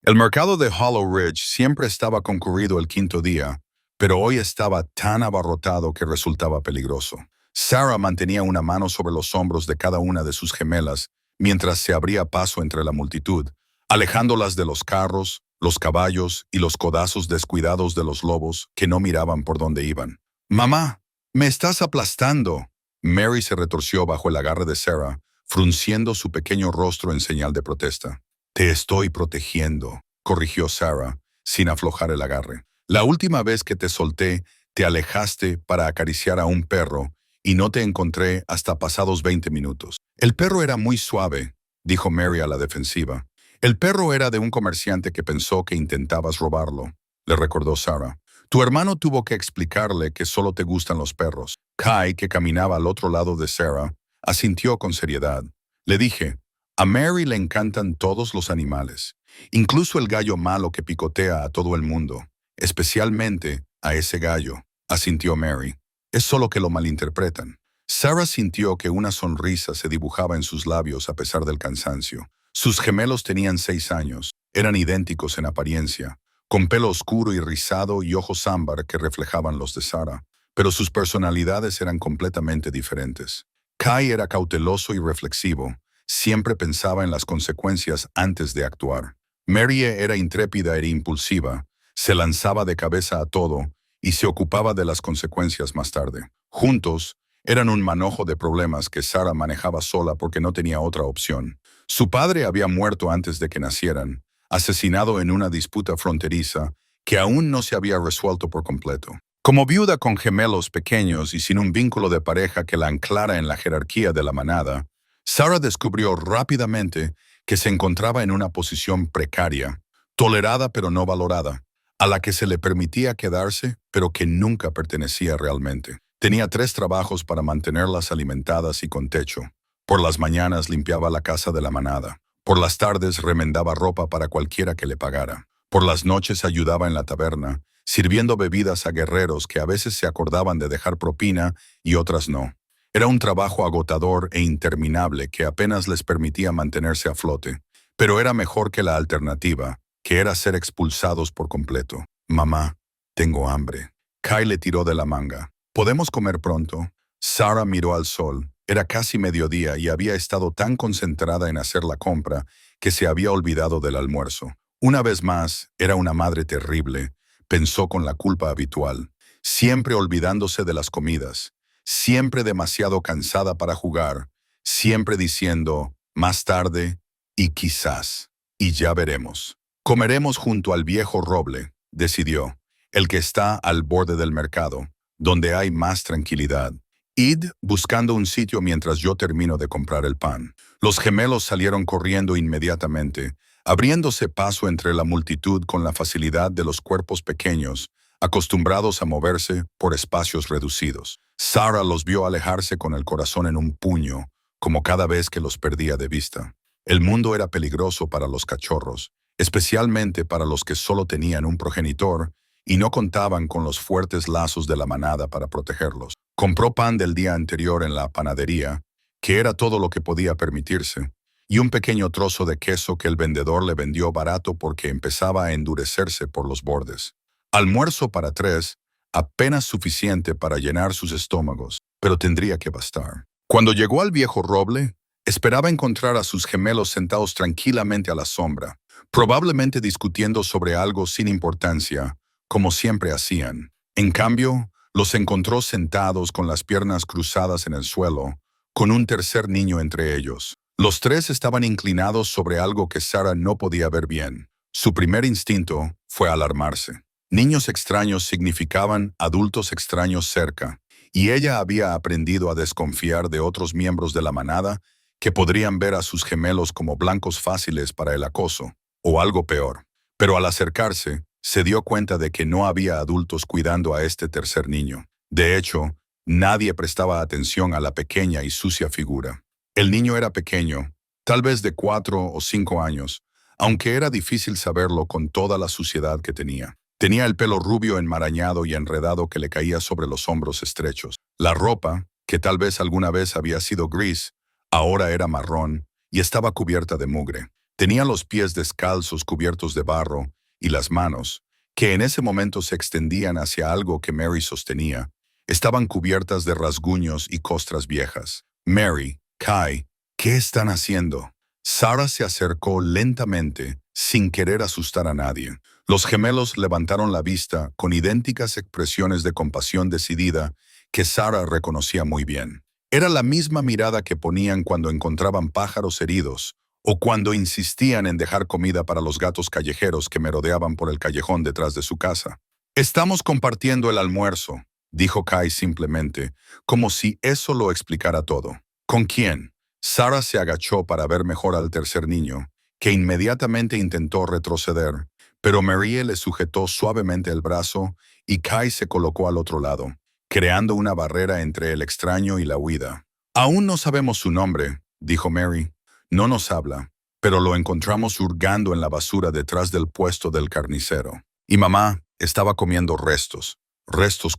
El mercado de Hollow Ridge siempre estaba concurrido el quinto día, pero hoy estaba tan abarrotado que resultaba peligroso. Sarah mantenía una mano sobre los hombros de cada una de sus gemelas mientras se abría paso entre la multitud, alejándolas de los carros, los caballos y los codazos descuidados de los lobos que no miraban por dónde iban. «Mamá, me estás aplastando». Mary se retorció bajo el agarre de Sarah, frunciendo su pequeño rostro en señal de protesta. «Te estoy protegiendo», corrigió Sarah, sin aflojar el agarre. «La última vez que te solté, te alejaste para acariciar a un perro y no te encontré hasta pasados 20 minutos. El perro era muy suave», dijo Mary a la defensiva. «El perro era de un comerciante que pensó que intentabas robarlo», le recordó Sarah. «Tu hermano tuvo que explicarle que solo te gustan los perros». Kai, que caminaba al otro lado de Sarah, asintió con seriedad. Le dije, «A Mary le encantan todos los animales, incluso el gallo malo que picotea a todo el mundo, especialmente a ese gallo», asintió Mary. «Es solo que lo malinterpretan». Sarah sintió que una sonrisa se dibujaba en sus labios a pesar del cansancio. Sus gemelos tenían 6 años, eran idénticos en apariencia, con pelo oscuro y rizado y ojos ámbar que reflejaban los de Sarah, pero sus personalidades eran completamente diferentes. Kai era cauteloso y reflexivo, siempre pensaba en las consecuencias antes de actuar. Mary era intrépida e impulsiva, se lanzaba de cabeza a todo y se ocupaba de las consecuencias más tarde. Juntos, eran un manojo de problemas que Sarah manejaba sola porque no tenía otra opción. Su padre había muerto antes de que nacieran, asesinado en una disputa fronteriza que aún no se había resuelto por completo. Como viuda con gemelos pequeños y sin un vínculo de pareja que la anclara en la jerarquía de la manada, Sarah descubrió rápidamente que se encontraba en una posición precaria, tolerada pero no valorada, a la que se le permitía quedarse pero que nunca pertenecía realmente. Tenía 3 trabajos para mantenerlas alimentadas y con techo. Por las mañanas limpiaba la casa de la manada. Por las tardes remendaba ropa para cualquiera que le pagara. Por las noches ayudaba en la taberna, sirviendo bebidas a guerreros que a veces se acordaban de dejar propina y otras no. Era un trabajo agotador e interminable que apenas les permitía mantenerse a flote, pero era mejor que la alternativa, que era ser expulsados por completo. «Mamá, tengo hambre». Kai le tiró de la manga. «¿Podemos comer pronto?» Sarah miró al sol. Era casi mediodía y había estado tan concentrada en hacer la compra que se había olvidado del almuerzo. Una vez más, era una madre terrible, pensó con la culpa habitual, siempre olvidándose de las comidas, siempre demasiado cansada para jugar, siempre diciendo, «más tarde» y «quizás», y «ya veremos». «Comeremos junto al viejo roble», decidió, «el que está al borde del mercado, donde hay más tranquilidad. Id buscando un sitio mientras yo termino de comprar el pan». Los gemelos salieron corriendo inmediatamente, abriéndose paso entre la multitud con la facilidad de los cuerpos pequeños, acostumbrados a moverse por espacios reducidos. Sarah los vio alejarse con el corazón en un puño, como cada vez que los perdía de vista. El mundo era peligroso para los cachorros, especialmente para los que solo tenían un progenitor y no contaban con los fuertes lazos de la manada para protegerlos. Compró pan del día anterior en la panadería, que era todo lo que podía permitirse, y un pequeño trozo de queso que el vendedor le vendió barato porque empezaba a endurecerse por los bordes. Almuerzo para 3, apenas suficiente para llenar sus estómagos, pero tendría que bastar. Cuando llegó al viejo roble, esperaba encontrar a sus gemelos sentados tranquilamente a la sombra, probablemente discutiendo sobre algo sin importancia, como siempre hacían. En cambio, los encontró sentados con las piernas cruzadas en el suelo, con un tercer niño entre ellos. Los 3 estaban inclinados sobre algo que Sarah no podía ver bien. Su primer instinto fue alarmarse. Niños extraños significaban adultos extraños cerca, y ella había aprendido a desconfiar de otros miembros de la manada que podrían ver a sus gemelos como blancos fáciles para el acoso, o algo peor. Pero al acercarse, se dio cuenta de que no había adultos cuidando a este tercer niño. De hecho, nadie prestaba atención a la pequeña y sucia figura. El niño era pequeño, tal vez de 4 o 5 años, aunque era difícil saberlo con toda la suciedad que tenía. Tenía el pelo rubio enmarañado y enredado que le caía sobre los hombros estrechos. La ropa, que tal vez alguna vez había sido gris, ahora era marrón y estaba cubierta de mugre. Tenía los pies descalzos cubiertos de barro y las manos, que en ese momento se extendían hacia algo que Mary sostenía, estaban cubiertas de rasguños y costras viejas. Mary, Kai, ¿qué están haciendo? Sarah se acercó lentamente, sin querer asustar a nadie. Los gemelos levantaron la vista con idénticas expresiones de compasión decidida que Sarah reconocía muy bien. Era la misma mirada que ponían cuando encontraban pájaros heridos o cuando insistían en dejar comida para los gatos callejeros que merodeaban por el callejón detrás de su casa. «Estamos compartiendo el almuerzo», dijo Kai simplemente, como si eso lo explicara todo. «¿Con quién?» Sarah se agachó para ver mejor al tercer niño, que inmediatamente intentó retroceder, pero Marie le sujetó suavemente el brazo y Kai se colocó al otro lado, creando una barrera entre el extraño y la huida. «Aún no sabemos su nombre», dijo Mary. «No nos habla, pero lo encontramos hurgando en la basura detrás del puesto del carnicero. Y mamá estaba comiendo restos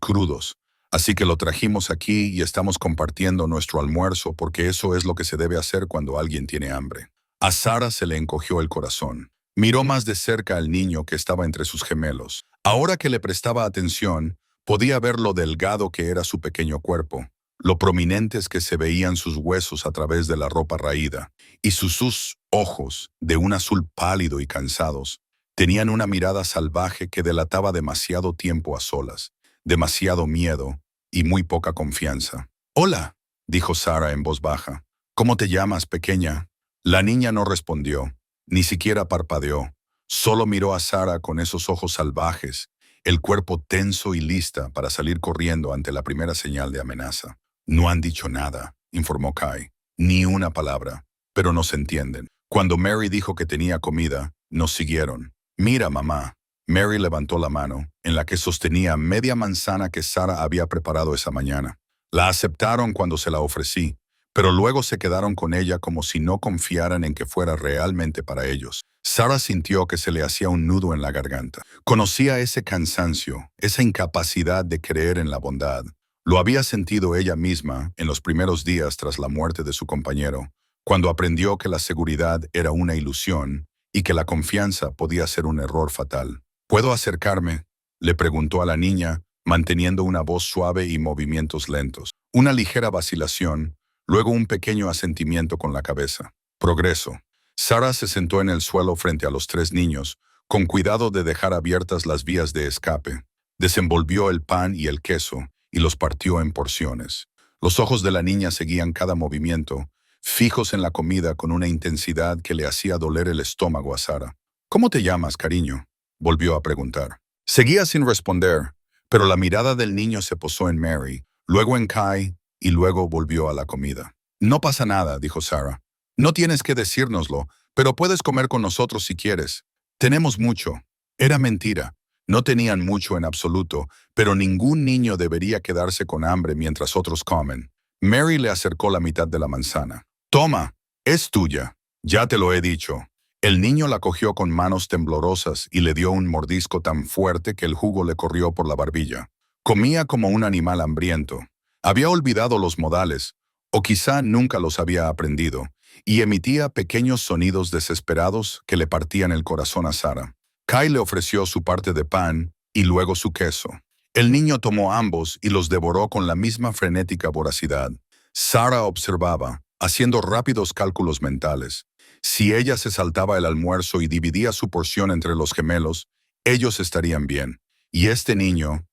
crudos. Así que lo trajimos aquí y estamos compartiendo nuestro almuerzo porque eso es lo que se debe hacer cuando alguien tiene hambre». A Sarah se le encogió el corazón. Miró más de cerca al niño que estaba entre sus gemelos. Ahora que le prestaba atención, podía ver lo delgado que era su pequeño cuerpo, lo prominentes que se veían sus huesos a través de la ropa raída, y sus ojos, de un azul pálido y cansados, tenían una mirada salvaje que delataba demasiado tiempo a solas, demasiado miedo y muy poca confianza. «Hola», dijo Sarah en voz baja. «¿Cómo te llamas, pequeña?» La niña no respondió, ni siquiera parpadeó. Solo miró a Sarah con esos ojos salvajes, el cuerpo tenso y lista para salir corriendo ante la primera señal de amenaza. «No han dicho nada», informó Kai. «Ni una palabra, pero nos entienden. Cuando Mary dijo que tenía comida, nos siguieron». «Mira, mamá». Mary levantó la mano, en la que sostenía media manzana que Sarah había preparado esa mañana. La aceptaron cuando se la ofrecí, pero luego se quedaron con ella como si no confiaran en que fuera realmente para ellos. Sarah sintió que se le hacía un nudo en la garganta. Conocía ese cansancio, esa incapacidad de creer en la bondad. Lo había sentido ella misma en los primeros días tras la muerte de su compañero, cuando aprendió que la seguridad era una ilusión y que la confianza podía ser un error fatal. «¿Puedo acercarme?», le preguntó a la niña, manteniendo una voz suave y movimientos lentos. Una ligera vacilación, luego un pequeño asentimiento con la cabeza. «Progreso». Sarah se sentó en el suelo frente a los tres niños, con cuidado de dejar abiertas las vías de escape. Desenvolvió el pan y el queso y los partió en porciones. Los ojos de la niña seguían cada movimiento, fijos en la comida con una intensidad que le hacía doler el estómago a Sarah. «¿Cómo te llamas, cariño?», volvió a preguntar. Seguía sin responder, pero la mirada del niño se posó en Mary, luego en Kai y luego volvió a la comida. «No pasa nada», dijo Sarah. «No tienes que decírnoslo, pero puedes comer con nosotros si quieres. Tenemos mucho». Era mentira. No tenían mucho en absoluto, pero ningún niño debería quedarse con hambre mientras otros comen. Mary le acercó la mitad de la manzana. «Toma, es tuya. Ya te lo he dicho». El niño la cogió con manos temblorosas y le dio un mordisco tan fuerte que el jugo le corrió por la barbilla. Comía como un animal hambriento. Había olvidado los modales, o quizá nunca los había aprendido, y emitía pequeños sonidos desesperados que le partían el corazón a Sarah. Kai le ofreció su parte de pan y luego su queso. El niño tomó ambos y los devoró con la misma frenética voracidad. Sarah observaba, haciendo rápidos cálculos mentales. Si ella se saltaba el almuerzo y dividía su porción entre los gemelos, ellos estarían bien. Y este niño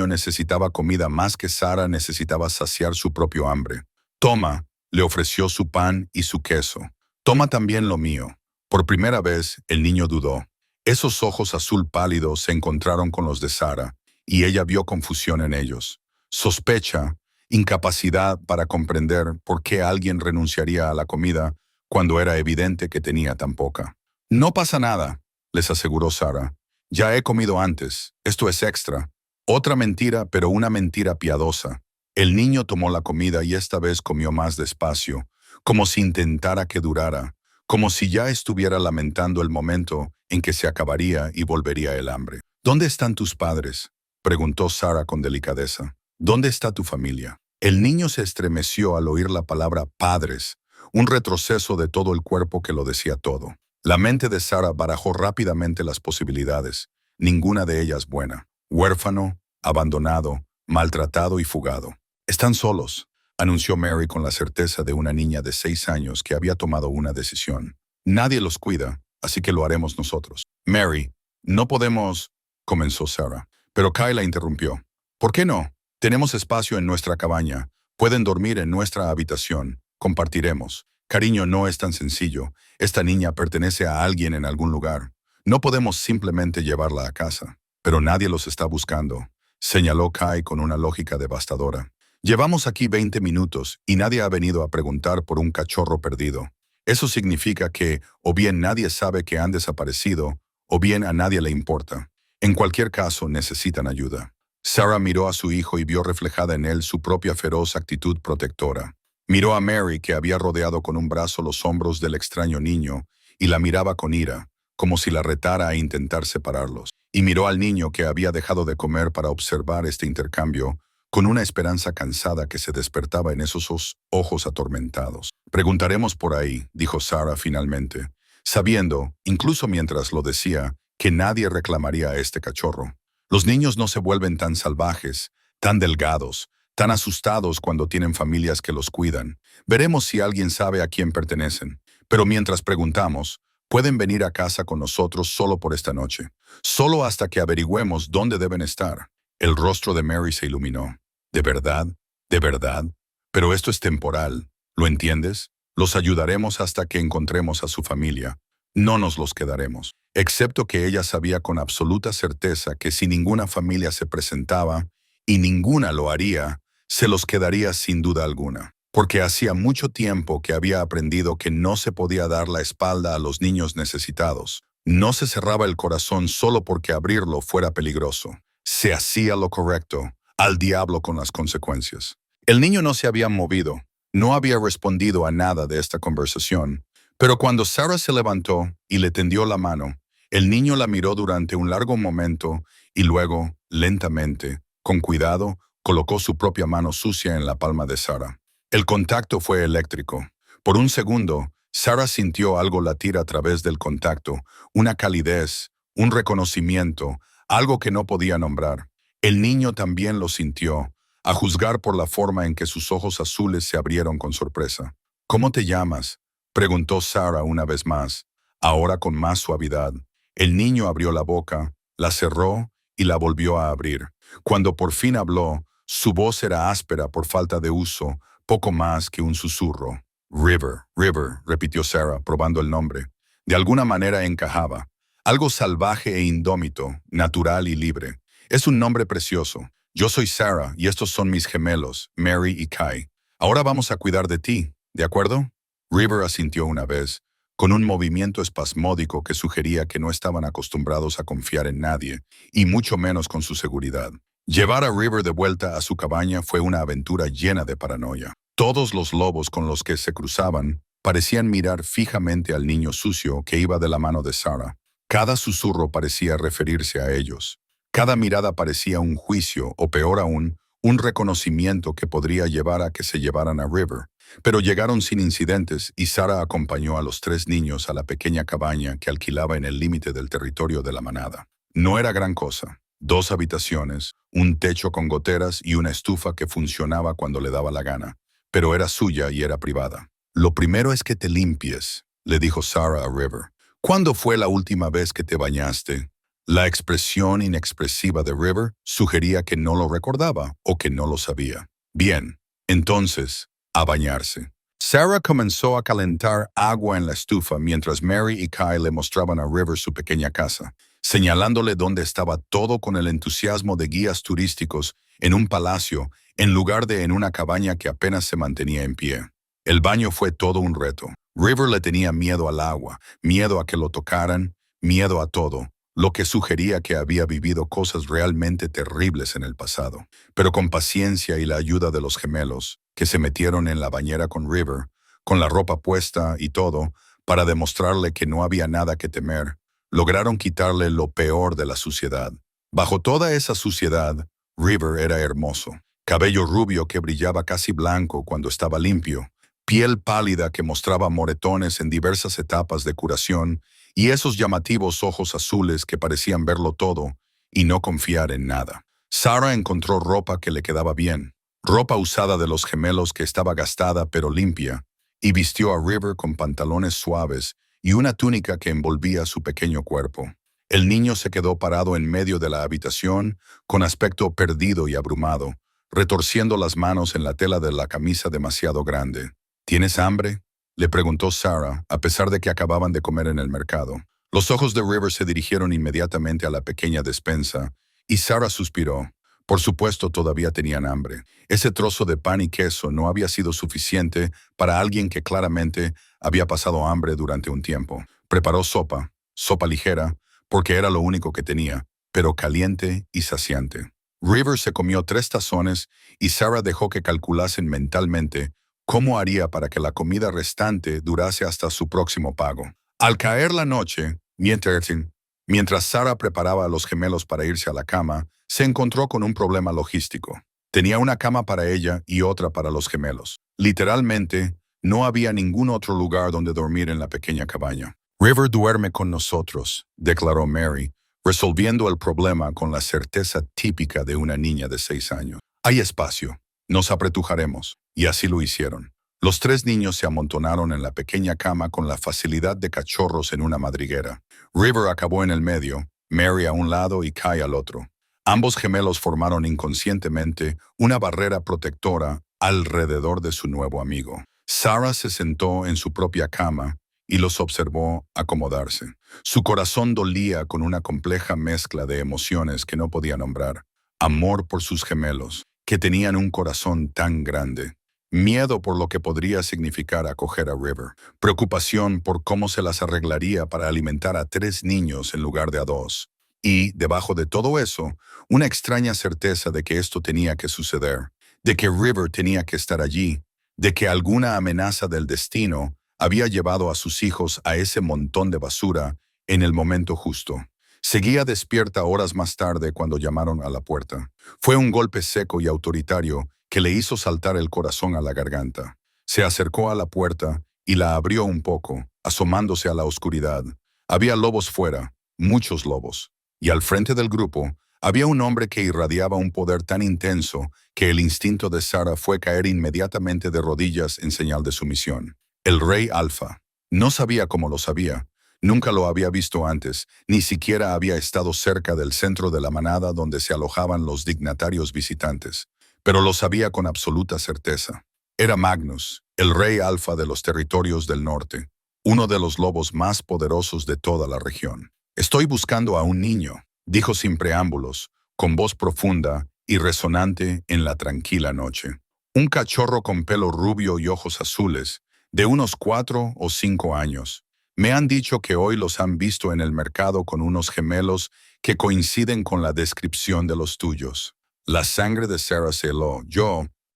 necesitaba comida más que Sarah necesitaba saciar su propio hambre. «Toma», le ofreció su pan y su queso. «Toma también lo mío». Por primera vez, el niño dudó. Esos ojos azul pálidos se encontraron con los de Sarah, y ella vio confusión en ellos. Sospecha, incapacidad para comprender por qué alguien renunciaría a la comida cuando era evidente que tenía tan poca. «No pasa nada», les aseguró Sarah. «Ya he comido antes. Esto es extra». Otra mentira, pero una mentira piadosa. El niño tomó la comida y esta vez comió más despacio, como si intentara que durara, como si ya estuviera lamentando el momento en que se acabaría y volvería el hambre. «¿Dónde están tus padres?», preguntó Sarah con delicadeza. «¿Dónde está tu familia?». El niño se estremeció al oír la palabra padres, un retroceso de todo el cuerpo que lo decía todo. La mente de Sarah barajó rápidamente las posibilidades, ninguna de ellas buena. Huérfano, abandonado, maltratado y fugado. Están solos, anunció Mary con la certeza de una niña de 6 años que había tomado una decisión. Nadie los cuida, así que lo haremos nosotros. Mary, no podemos, comenzó Sarah, pero Kyle la interrumpió. ¿Por qué no? Tenemos espacio en nuestra cabaña, pueden dormir en nuestra habitación, compartiremos. Cariño, no es tan sencillo. Esta niña pertenece a alguien en algún lugar. No podemos simplemente llevarla a casa. Pero nadie los está buscando, señaló Kai con una lógica devastadora. Llevamos aquí 20 minutos y nadie ha venido a preguntar por un cachorro perdido. Eso significa que o bien nadie sabe que han desaparecido, o bien a nadie le importa. En cualquier caso, necesitan ayuda. Sarah miró a su hijo y vio reflejada en él su propia feroz actitud protectora. Miró a Mary, que había rodeado con un brazo los hombros del extraño niño, y la miraba con ira, como si la retara a intentar separarlos. Y miró al niño, que había dejado de comer para observar este intercambio, con una esperanza cansada que se despertaba en esos ojos atormentados. Preguntaremos por ahí, dijo Sarah finalmente, sabiendo, incluso mientras lo decía, que nadie reclamaría a este cachorro. Los niños no se vuelven tan salvajes, tan delgados, tan asustados cuando tienen familias que los cuidan. Veremos si alguien sabe a quién pertenecen. Pero mientras preguntamos, pueden venir a casa con nosotros solo por esta noche, solo hasta que averigüemos dónde deben estar. El rostro de Mary se iluminó. ¿De verdad? ¿De verdad? Pero esto es temporal, ¿lo entiendes? Los ayudaremos hasta que encontremos a su familia. No nos los quedaremos. Excepto que ella sabía con absoluta certeza que si ninguna familia se presentaba, y ninguna lo haría, se los quedaría sin duda alguna. Porque hacía mucho tiempo que había aprendido que no se podía dar la espalda a los niños necesitados. No se cerraba el corazón solo porque abrirlo fuera peligroso. Se hacía lo correcto, al diablo con las consecuencias. El niño no se había movido, no había respondido a nada de esta conversación, pero cuando Sarah se levantó y le tendió la mano, el niño la miró durante un largo momento y luego, lentamente, con cuidado, colocó su propia mano sucia en la palma de Sarah. El contacto fue eléctrico. Por un segundo, Sarah sintió algo latir a través del contacto, una calidez, un reconocimiento, algo que no podía nombrar. El niño también lo sintió, a juzgar por la forma en que sus ojos azules se abrieron con sorpresa. ¿Cómo te llamas?, preguntó Sarah una vez más, ahora con más suavidad. El niño abrió la boca, la cerró y la volvió a abrir. Cuando por fin habló, su voz era áspera por falta de uso, poco más que un susurro. River, River, repitió Sarah, probando el nombre. De alguna manera encajaba. Algo salvaje e indómito, natural y libre. Es un nombre precioso. Yo soy Sarah y estos son mis gemelos, Mary y Kai. Ahora vamos a cuidar de ti, ¿de acuerdo? River asintió una vez, con un movimiento espasmódico que sugería que no estaban acostumbrados a confiar en nadie, y mucho menos con su seguridad. Llevar a River de vuelta a su cabaña fue una aventura llena de paranoia. Todos los lobos con los que se cruzaban parecían mirar fijamente al niño sucio que iba de la mano de Sarah. Cada susurro parecía referirse a ellos. Cada mirada parecía un juicio, o peor aún, un reconocimiento que podría llevar a que se llevaran a River. Pero llegaron sin incidentes y Sarah acompañó a los 3 niños a la pequeña cabaña que alquilaba en el límite del territorio de la manada. No era gran cosa. 2 habitaciones, un techo con goteras y una estufa que funcionaba cuando le daba la gana. Pero era suya y era privada. Lo primero es que te limpies, le dijo Sarah a River. ¿Cuándo fue la última vez que te bañaste? La expresión inexpresiva de River sugería que no lo recordaba o que no lo sabía. Bien, entonces, a bañarse. Sarah comenzó a calentar agua en la estufa mientras Mary y Kai le mostraban a River su pequeña casa, señalándole dónde estaba todo con el entusiasmo de guías turísticos en un palacio en lugar de en una cabaña que apenas se mantenía en pie. El baño fue todo un reto. River le tenía miedo al agua, miedo a que lo tocaran, miedo a todo, lo que sugería que había vivido cosas realmente terribles en el pasado. Pero con paciencia y la ayuda de los gemelos, que se metieron en la bañera con River, con la ropa puesta y todo, para demostrarle que no había nada que temer, lograron quitarle lo peor de la suciedad. Bajo toda esa suciedad, River era hermoso. Cabello rubio que brillaba casi blanco cuando estaba limpio, piel pálida que mostraba moretones en diversas etapas de curación y esos llamativos ojos azules que parecían verlo todo y no confiar en nada. Sarah encontró ropa que le quedaba bien, ropa usada de los gemelos que estaba gastada pero limpia, y vistió a River con pantalones suaves y una túnica que envolvía su pequeño cuerpo. El niño se quedó parado en medio de la habitación, con aspecto perdido y abrumado, retorciendo las manos en la tela de la camisa demasiado grande. ¿Tienes hambre?, le preguntó Sarah, a pesar de que acababan de comer en el mercado. Los ojos de River se dirigieron inmediatamente a la pequeña despensa, y Sarah suspiró. Por supuesto, todavía tenían hambre. Ese trozo de pan y queso no había sido suficiente para alguien que claramente había pasado hambre durante un tiempo. Preparó sopa ligera, porque era lo único que tenía, pero caliente y saciante. River se comió 3 tazones y Sarah dejó que calculasen mentalmente cómo haría para que la comida restante durase hasta su próximo pago. Al caer la noche, mientras Sarah preparaba a los gemelos para irse a la cama, se encontró con un problema logístico. Tenía una cama para ella y otra para los gemelos. Literalmente, no había ningún otro lugar donde dormir en la pequeña cabaña. River duerme con nosotros, declaró Mary, resolviendo el problema con la certeza típica de una niña de 6 años. Hay espacio. Nos apretujaremos. Y así lo hicieron. Los 3 niños se amontonaron en la pequeña cama con la facilidad de cachorros en una madriguera. River acabó en el medio, Mary a un lado y Kai al otro. Ambos gemelos formaron inconscientemente una barrera protectora alrededor de su nuevo amigo. Sarah se sentó en su propia cama y los observó acomodarse. Su corazón dolía con una compleja mezcla de emociones que no podía nombrar. Amor por sus gemelos, que tenían un corazón tan grande. Miedo por lo que podría significar acoger a River. Preocupación por cómo se las arreglaría para alimentar a 3 niños en lugar de a 2. Y, debajo de todo eso, una extraña certeza de que esto tenía que suceder, de que River tenía que estar allí, de que alguna amenaza del destino había llevado a sus hijos a ese montón de basura en el momento justo. Seguía despierta horas más tarde cuando llamaron a la puerta. Fue un golpe seco y autoritario que le hizo saltar el corazón a la garganta. Se acercó a la puerta y la abrió un poco, asomándose a la oscuridad. Había lobos fuera, muchos lobos, y al frente del grupo había un hombre que irradiaba un poder tan intenso que el instinto de Sarah fue caer inmediatamente de rodillas en señal de sumisión. El Rey Alfa. No sabía cómo lo sabía. Nunca lo había visto antes, ni siquiera había estado cerca del centro de la manada donde se alojaban los dignatarios visitantes. Pero lo sabía con absoluta certeza. Era Magnus, el Rey Alfa de los territorios del norte, uno de los lobos más poderosos de toda la región. «Estoy buscando a un niño», dijo sin preámbulos, con voz profunda y resonante en la tranquila noche. Un cachorro con pelo rubio y ojos azules, de unos 4 o 5 años. Me han dicho que hoy los han visto en el mercado con unos gemelos que coinciden con la descripción de los tuyos. La sangre de Sarah se heló.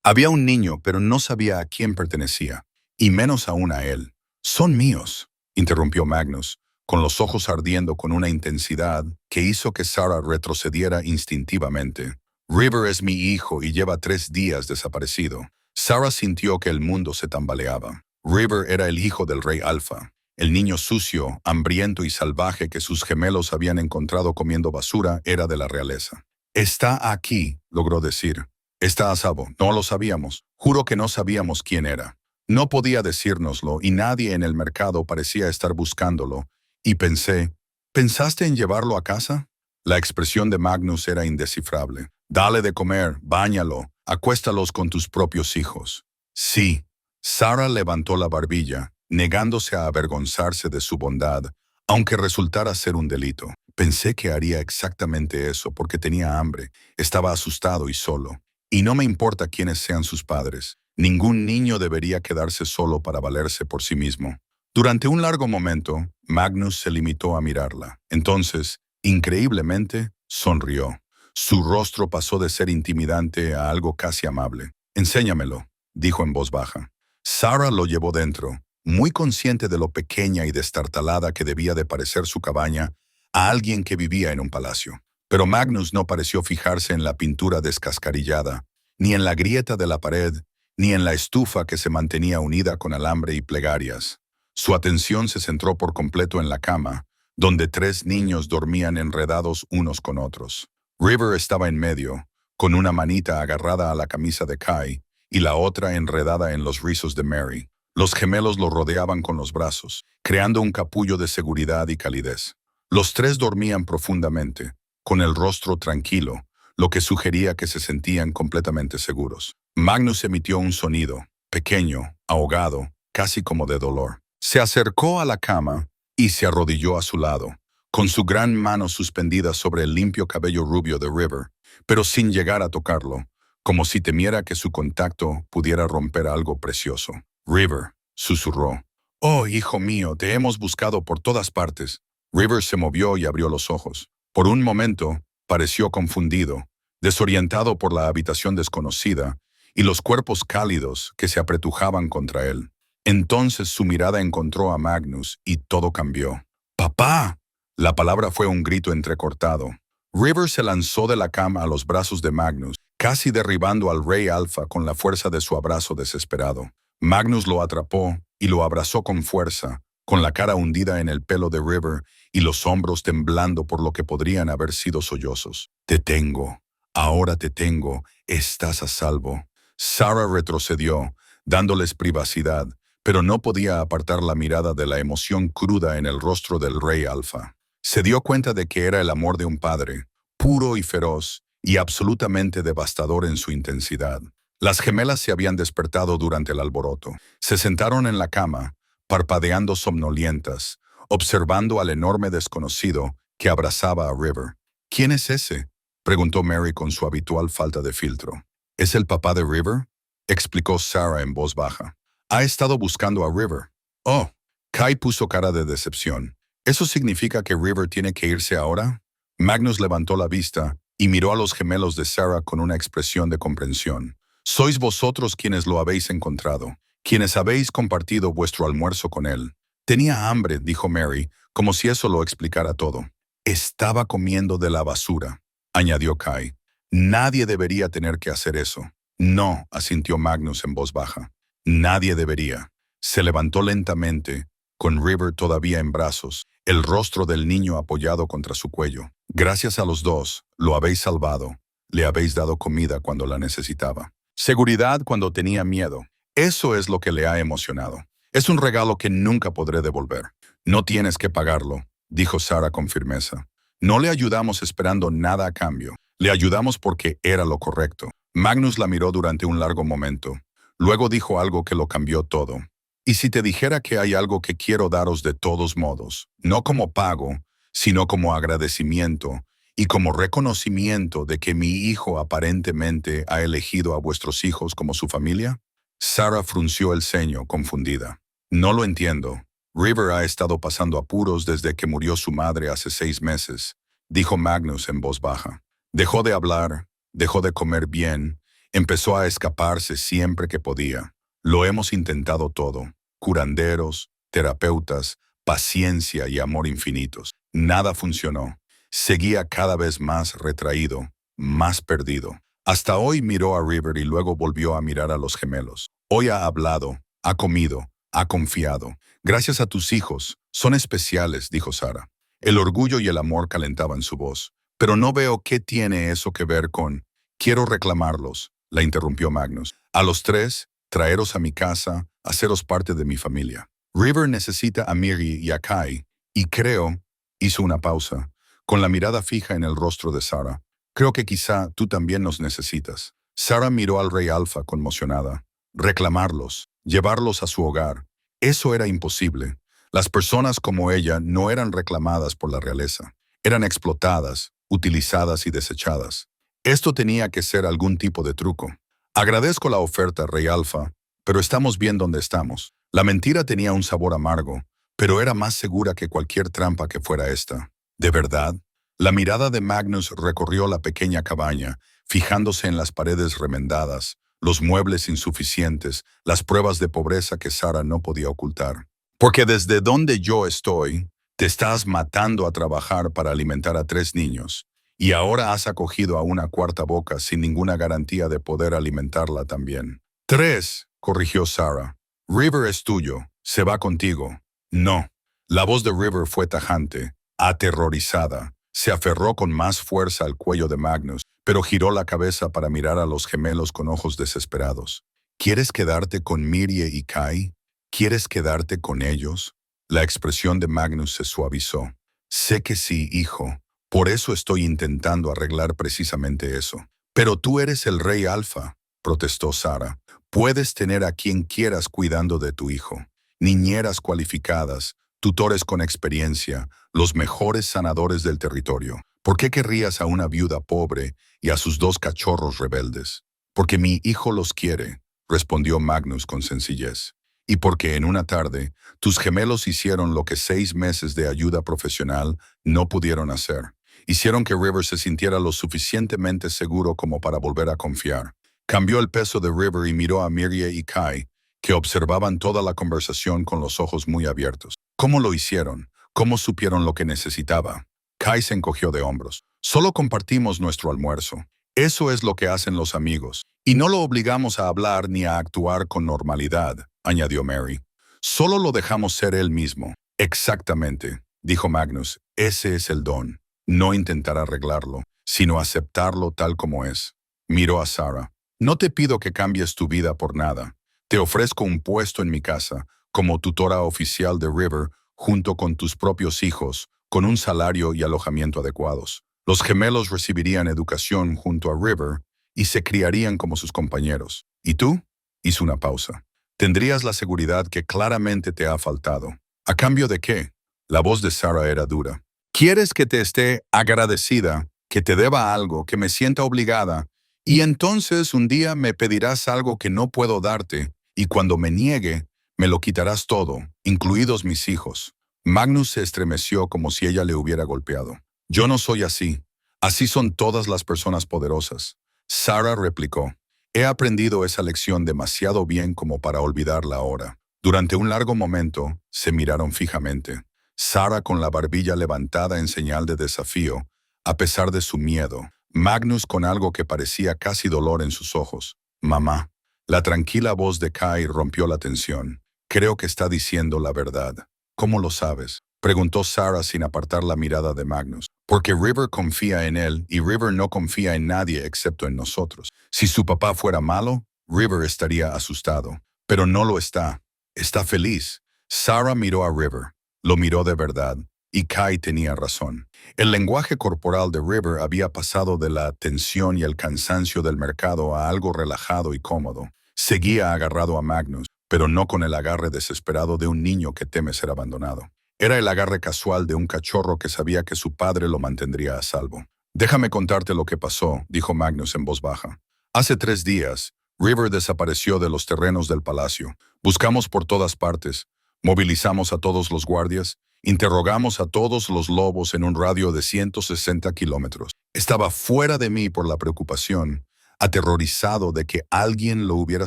Había un niño, pero no sabía a quién pertenecía, y menos aún a él. «Son míos», interrumpió Magnus, con los ojos ardiendo con una intensidad que hizo que Sarah retrocediera instintivamente. «River es mi hijo y lleva 3 días desaparecido». Sarah sintió que el mundo se tambaleaba. River era el hijo del Rey Alfa, el niño sucio, hambriento y salvaje que sus gemelos habían encontrado comiendo basura era de la realeza. «Está aquí», logró decir. «Está a salvo. No lo sabíamos. Juro que no sabíamos quién era. No podía decírnoslo y nadie en el mercado parecía estar buscándolo. Y pensé, ¿pensaste en llevarlo a casa?» La expresión de Magnus era indescifrable. «Dale de comer, báñalo, acuéstalos con tus propios hijos». «Sí». Sarah levantó la barbilla, negándose a avergonzarse de su bondad, aunque resultara ser un delito. «Pensé que haría exactamente eso porque tenía hambre, estaba asustado y solo. Y no me importa quiénes sean sus padres. Ningún niño debería quedarse solo para valerse por sí mismo». Durante un largo momento, Magnus se limitó a mirarla. Entonces, increíblemente, sonrió. Su rostro pasó de ser intimidante a algo casi amable. «Enséñamelo», dijo en voz baja. Sarah lo llevó dentro, muy consciente de lo pequeña y destartalada que debía de parecer su cabaña a alguien que vivía en un palacio. Pero Magnus no pareció fijarse en la pintura descascarillada, ni en la grieta de la pared, ni en la estufa que se mantenía unida con alambre y plegarias. Su atención se centró por completo en la cama, donde 3 niños dormían enredados unos con otros. River estaba en medio, con una manita agarrada a la camisa de Kai y la otra enredada en los rizos de Mary. Los gemelos lo rodeaban con los brazos, creando un capullo de seguridad y calidez. Los 3 dormían profundamente, con el rostro tranquilo, lo que sugería que se sentían completamente seguros. Magnus emitió un sonido, pequeño, ahogado, casi como de dolor. Se acercó a la cama y se arrodilló a su lado, con su gran mano suspendida sobre el limpio cabello rubio de River, pero sin llegar a tocarlo, como si temiera que su contacto pudiera romper algo precioso. River, susurró. «Oh, hijo mío, te hemos buscado por todas partes». River se movió y abrió los ojos. Por un momento, pareció confundido, desorientado por la habitación desconocida y los cuerpos cálidos que se apretujaban contra él. Entonces su mirada encontró a Magnus y todo cambió. «¡Papá!». La palabra fue un grito entrecortado. River se lanzó de la cama a los brazos de Magnus, casi derribando al Rey Alpha con la fuerza de su abrazo desesperado. Magnus lo atrapó y lo abrazó con fuerza, con la cara hundida en el pelo de River y los hombros temblando por lo que podrían haber sido sollozos. «Te tengo. Ahora te tengo. Estás a salvo». Sarah retrocedió, dándoles privacidad, pero no podía apartar la mirada de la emoción cruda en el rostro del Rey Alpha. Se dio cuenta de que era el amor de un padre, puro y feroz, y absolutamente devastador en su intensidad. Las gemelas se habían despertado durante el alboroto. Se sentaron en la cama, parpadeando somnolientas, observando al enorme desconocido que abrazaba a River. «¿Quién es ese?», preguntó Mary con su habitual falta de filtro. «¿Es el papá de River?», explicó Sarah en voz baja. «Ha estado buscando a River». «Oh». Kai puso cara de decepción. «¿Eso significa que River tiene que irse ahora?». Magnus levantó la vista y miró a los gemelos de Sarah con una expresión de comprensión. «Sois vosotros quienes lo habéis encontrado, quienes habéis compartido vuestro almuerzo con él». «Tenía hambre», dijo Mary, como si eso lo explicara todo. «Estaba comiendo de la basura», añadió Kai. «Nadie debería tener que hacer eso». «No», asintió Magnus en voz baja. «Nadie debería». Se levantó lentamente, con River todavía en brazos, el rostro del niño apoyado contra su cuello. «Gracias a los dos, lo habéis salvado. Le habéis dado comida cuando la necesitaba. Seguridad cuando tenía miedo. Eso es lo que le ha emocionado. Es un regalo que nunca podré devolver». «No tienes que pagarlo», dijo Sarah con firmeza. «No le ayudamos esperando nada a cambio. Le ayudamos porque era lo correcto». Magnus la miró durante un largo momento. Luego dijo algo que lo cambió todo. «¿Y si te dijera que hay algo que quiero daros de todos modos, no como pago, sino como agradecimiento y como reconocimiento de que mi hijo aparentemente ha elegido a vuestros hijos como su familia?» Sarah frunció el ceño, confundida. «No lo entiendo. River ha estado pasando apuros desde que murió su madre hace 6 meses», dijo Magnus en voz baja. «Dejó de hablar, dejó de comer bien, empezó a escaparse siempre que podía. Lo hemos intentado todo. Curanderos, terapeutas, paciencia y amor infinitos. Nada funcionó. Seguía cada vez más retraído, más perdido. Hasta hoy miró a River y luego volvió a mirar a los gemelos. Hoy ha hablado, ha comido, ha confiado. Gracias a tus hijos. Son especiales», dijo Sarah. El orgullo y el amor calentaban su voz. «Pero no veo qué tiene eso que ver con...». «Quiero reclamarlos», la interrumpió Magnus. «A los 3, traeros a mi casa, haceros parte de mi familia. River necesita a Miri y a Kai, y creo», hizo una pausa, con la mirada fija en el rostro de Sarah, «creo que quizá tú también nos necesitas». Sarah miró al Rey Alpha conmocionada. Reclamarlos, llevarlos a su hogar. Eso era imposible. Las personas como ella no eran reclamadas por la realeza. Eran explotadas, utilizadas y desechadas. Esto tenía que ser algún tipo de truco. «Agradezco la oferta, Rey Alpha, pero estamos bien donde estamos». La mentira tenía un sabor amargo, pero era más segura que cualquier trampa que fuera esta. «¿De verdad?». La mirada de Magnus recorrió la pequeña cabaña, fijándose en las paredes remendadas, los muebles insuficientes, las pruebas de pobreza que Sarah no podía ocultar. «Porque desde donde yo estoy, te estás matando a trabajar para alimentar a 3 niños, y ahora has acogido a una cuarta boca sin ninguna garantía de poder alimentarla también. 3, corrigió Sarah. River es tuyo. Se va contigo. No. La voz de River fue tajante, aterrorizada. Se aferró con más fuerza al cuello de Magnus, pero giró la cabeza para mirar a los gemelos con ojos desesperados. ¿Quieres quedarte con Mirie y Kai? ¿Quieres quedarte con ellos? La expresión de Magnus se suavizó. Sé que sí, hijo. Por eso estoy intentando arreglar precisamente eso. Pero tú eres el rey alfa, protestó Sarah. Puedes tener a quien quieras cuidando de tu hijo. Niñeras cualificadas, tutores con experiencia, los mejores sanadores del territorio. ¿Por qué querrías a una viuda pobre y a sus 2 cachorros rebeldes? Porque mi hijo los quiere, respondió Magnus con sencillez. Y porque en una tarde, tus gemelos hicieron lo que 6 meses de ayuda profesional no pudieron hacer. Hicieron que River se sintiera lo suficientemente seguro como para volver a confiar. Cambió el peso de River y miró a Mirie y Kai, que observaban toda la conversación con los ojos muy abiertos. ¿Cómo lo hicieron? ¿Cómo supieron lo que necesitaba? Kai se encogió de hombros. Solo compartimos nuestro almuerzo. Eso es lo que hacen los amigos. Y no lo obligamos a hablar ni a actuar con normalidad, añadió Mary. Solo lo dejamos ser él mismo. Exactamente, dijo Magnus. Ese es el don. No intentar arreglarlo, sino aceptarlo tal como es. Miró a Sarah. No te pido que cambies tu vida por nada. Te ofrezco un puesto en mi casa, como tutora oficial de River, junto con tus propios hijos, con un salario y alojamiento adecuados. Los gemelos recibirían educación junto a River y se criarían como sus compañeros. ¿Y tú? Hizo una pausa. Tendrías la seguridad que claramente te ha faltado. ¿A cambio de qué? La voz de Sarah era dura. ¿Quieres que te esté agradecida, que te deba algo, que me sienta obligada? Y entonces un día me pedirás algo que no puedo darte, y cuando me niegue, me lo quitarás todo, incluidos mis hijos. Magnus se estremeció como si ella le hubiera golpeado. Yo no soy así. Así son todas las personas poderosas. Sarah replicó. He aprendido esa lección demasiado bien como para olvidarla ahora. Durante un largo momento, se miraron fijamente. Sarah con la barbilla levantada en señal de desafío, a pesar de su miedo. Magnus con algo que parecía casi dolor en sus ojos. Mamá. La tranquila voz de Kai rompió la tensión. Creo que está diciendo la verdad. ¿Cómo lo sabes? Preguntó Sarah sin apartar la mirada de Magnus. Porque River confía en él y River no confía en nadie excepto en nosotros. Si su papá fuera malo, River estaría asustado. Pero no lo está. Está feliz. Sarah miró a River. Lo miró de verdad. Y Kai tenía razón. El lenguaje corporal de River había pasado de la tensión y el cansancio del mercado a algo relajado y cómodo. Seguía agarrado a Magnus, pero no con el agarre desesperado de un niño que teme ser abandonado. Era el agarre casual de un cachorro que sabía que su padre lo mantendría a salvo. Déjame contarte lo que pasó, dijo Magnus en voz baja. Hace 3 días, River desapareció de los terrenos del palacio. Buscamos por todas partes. Movilizamos a todos los guardias. Interrogamos a todos los lobos en un radio de 160 kilómetros. Estaba fuera de mí por la preocupación, aterrorizado de que alguien lo hubiera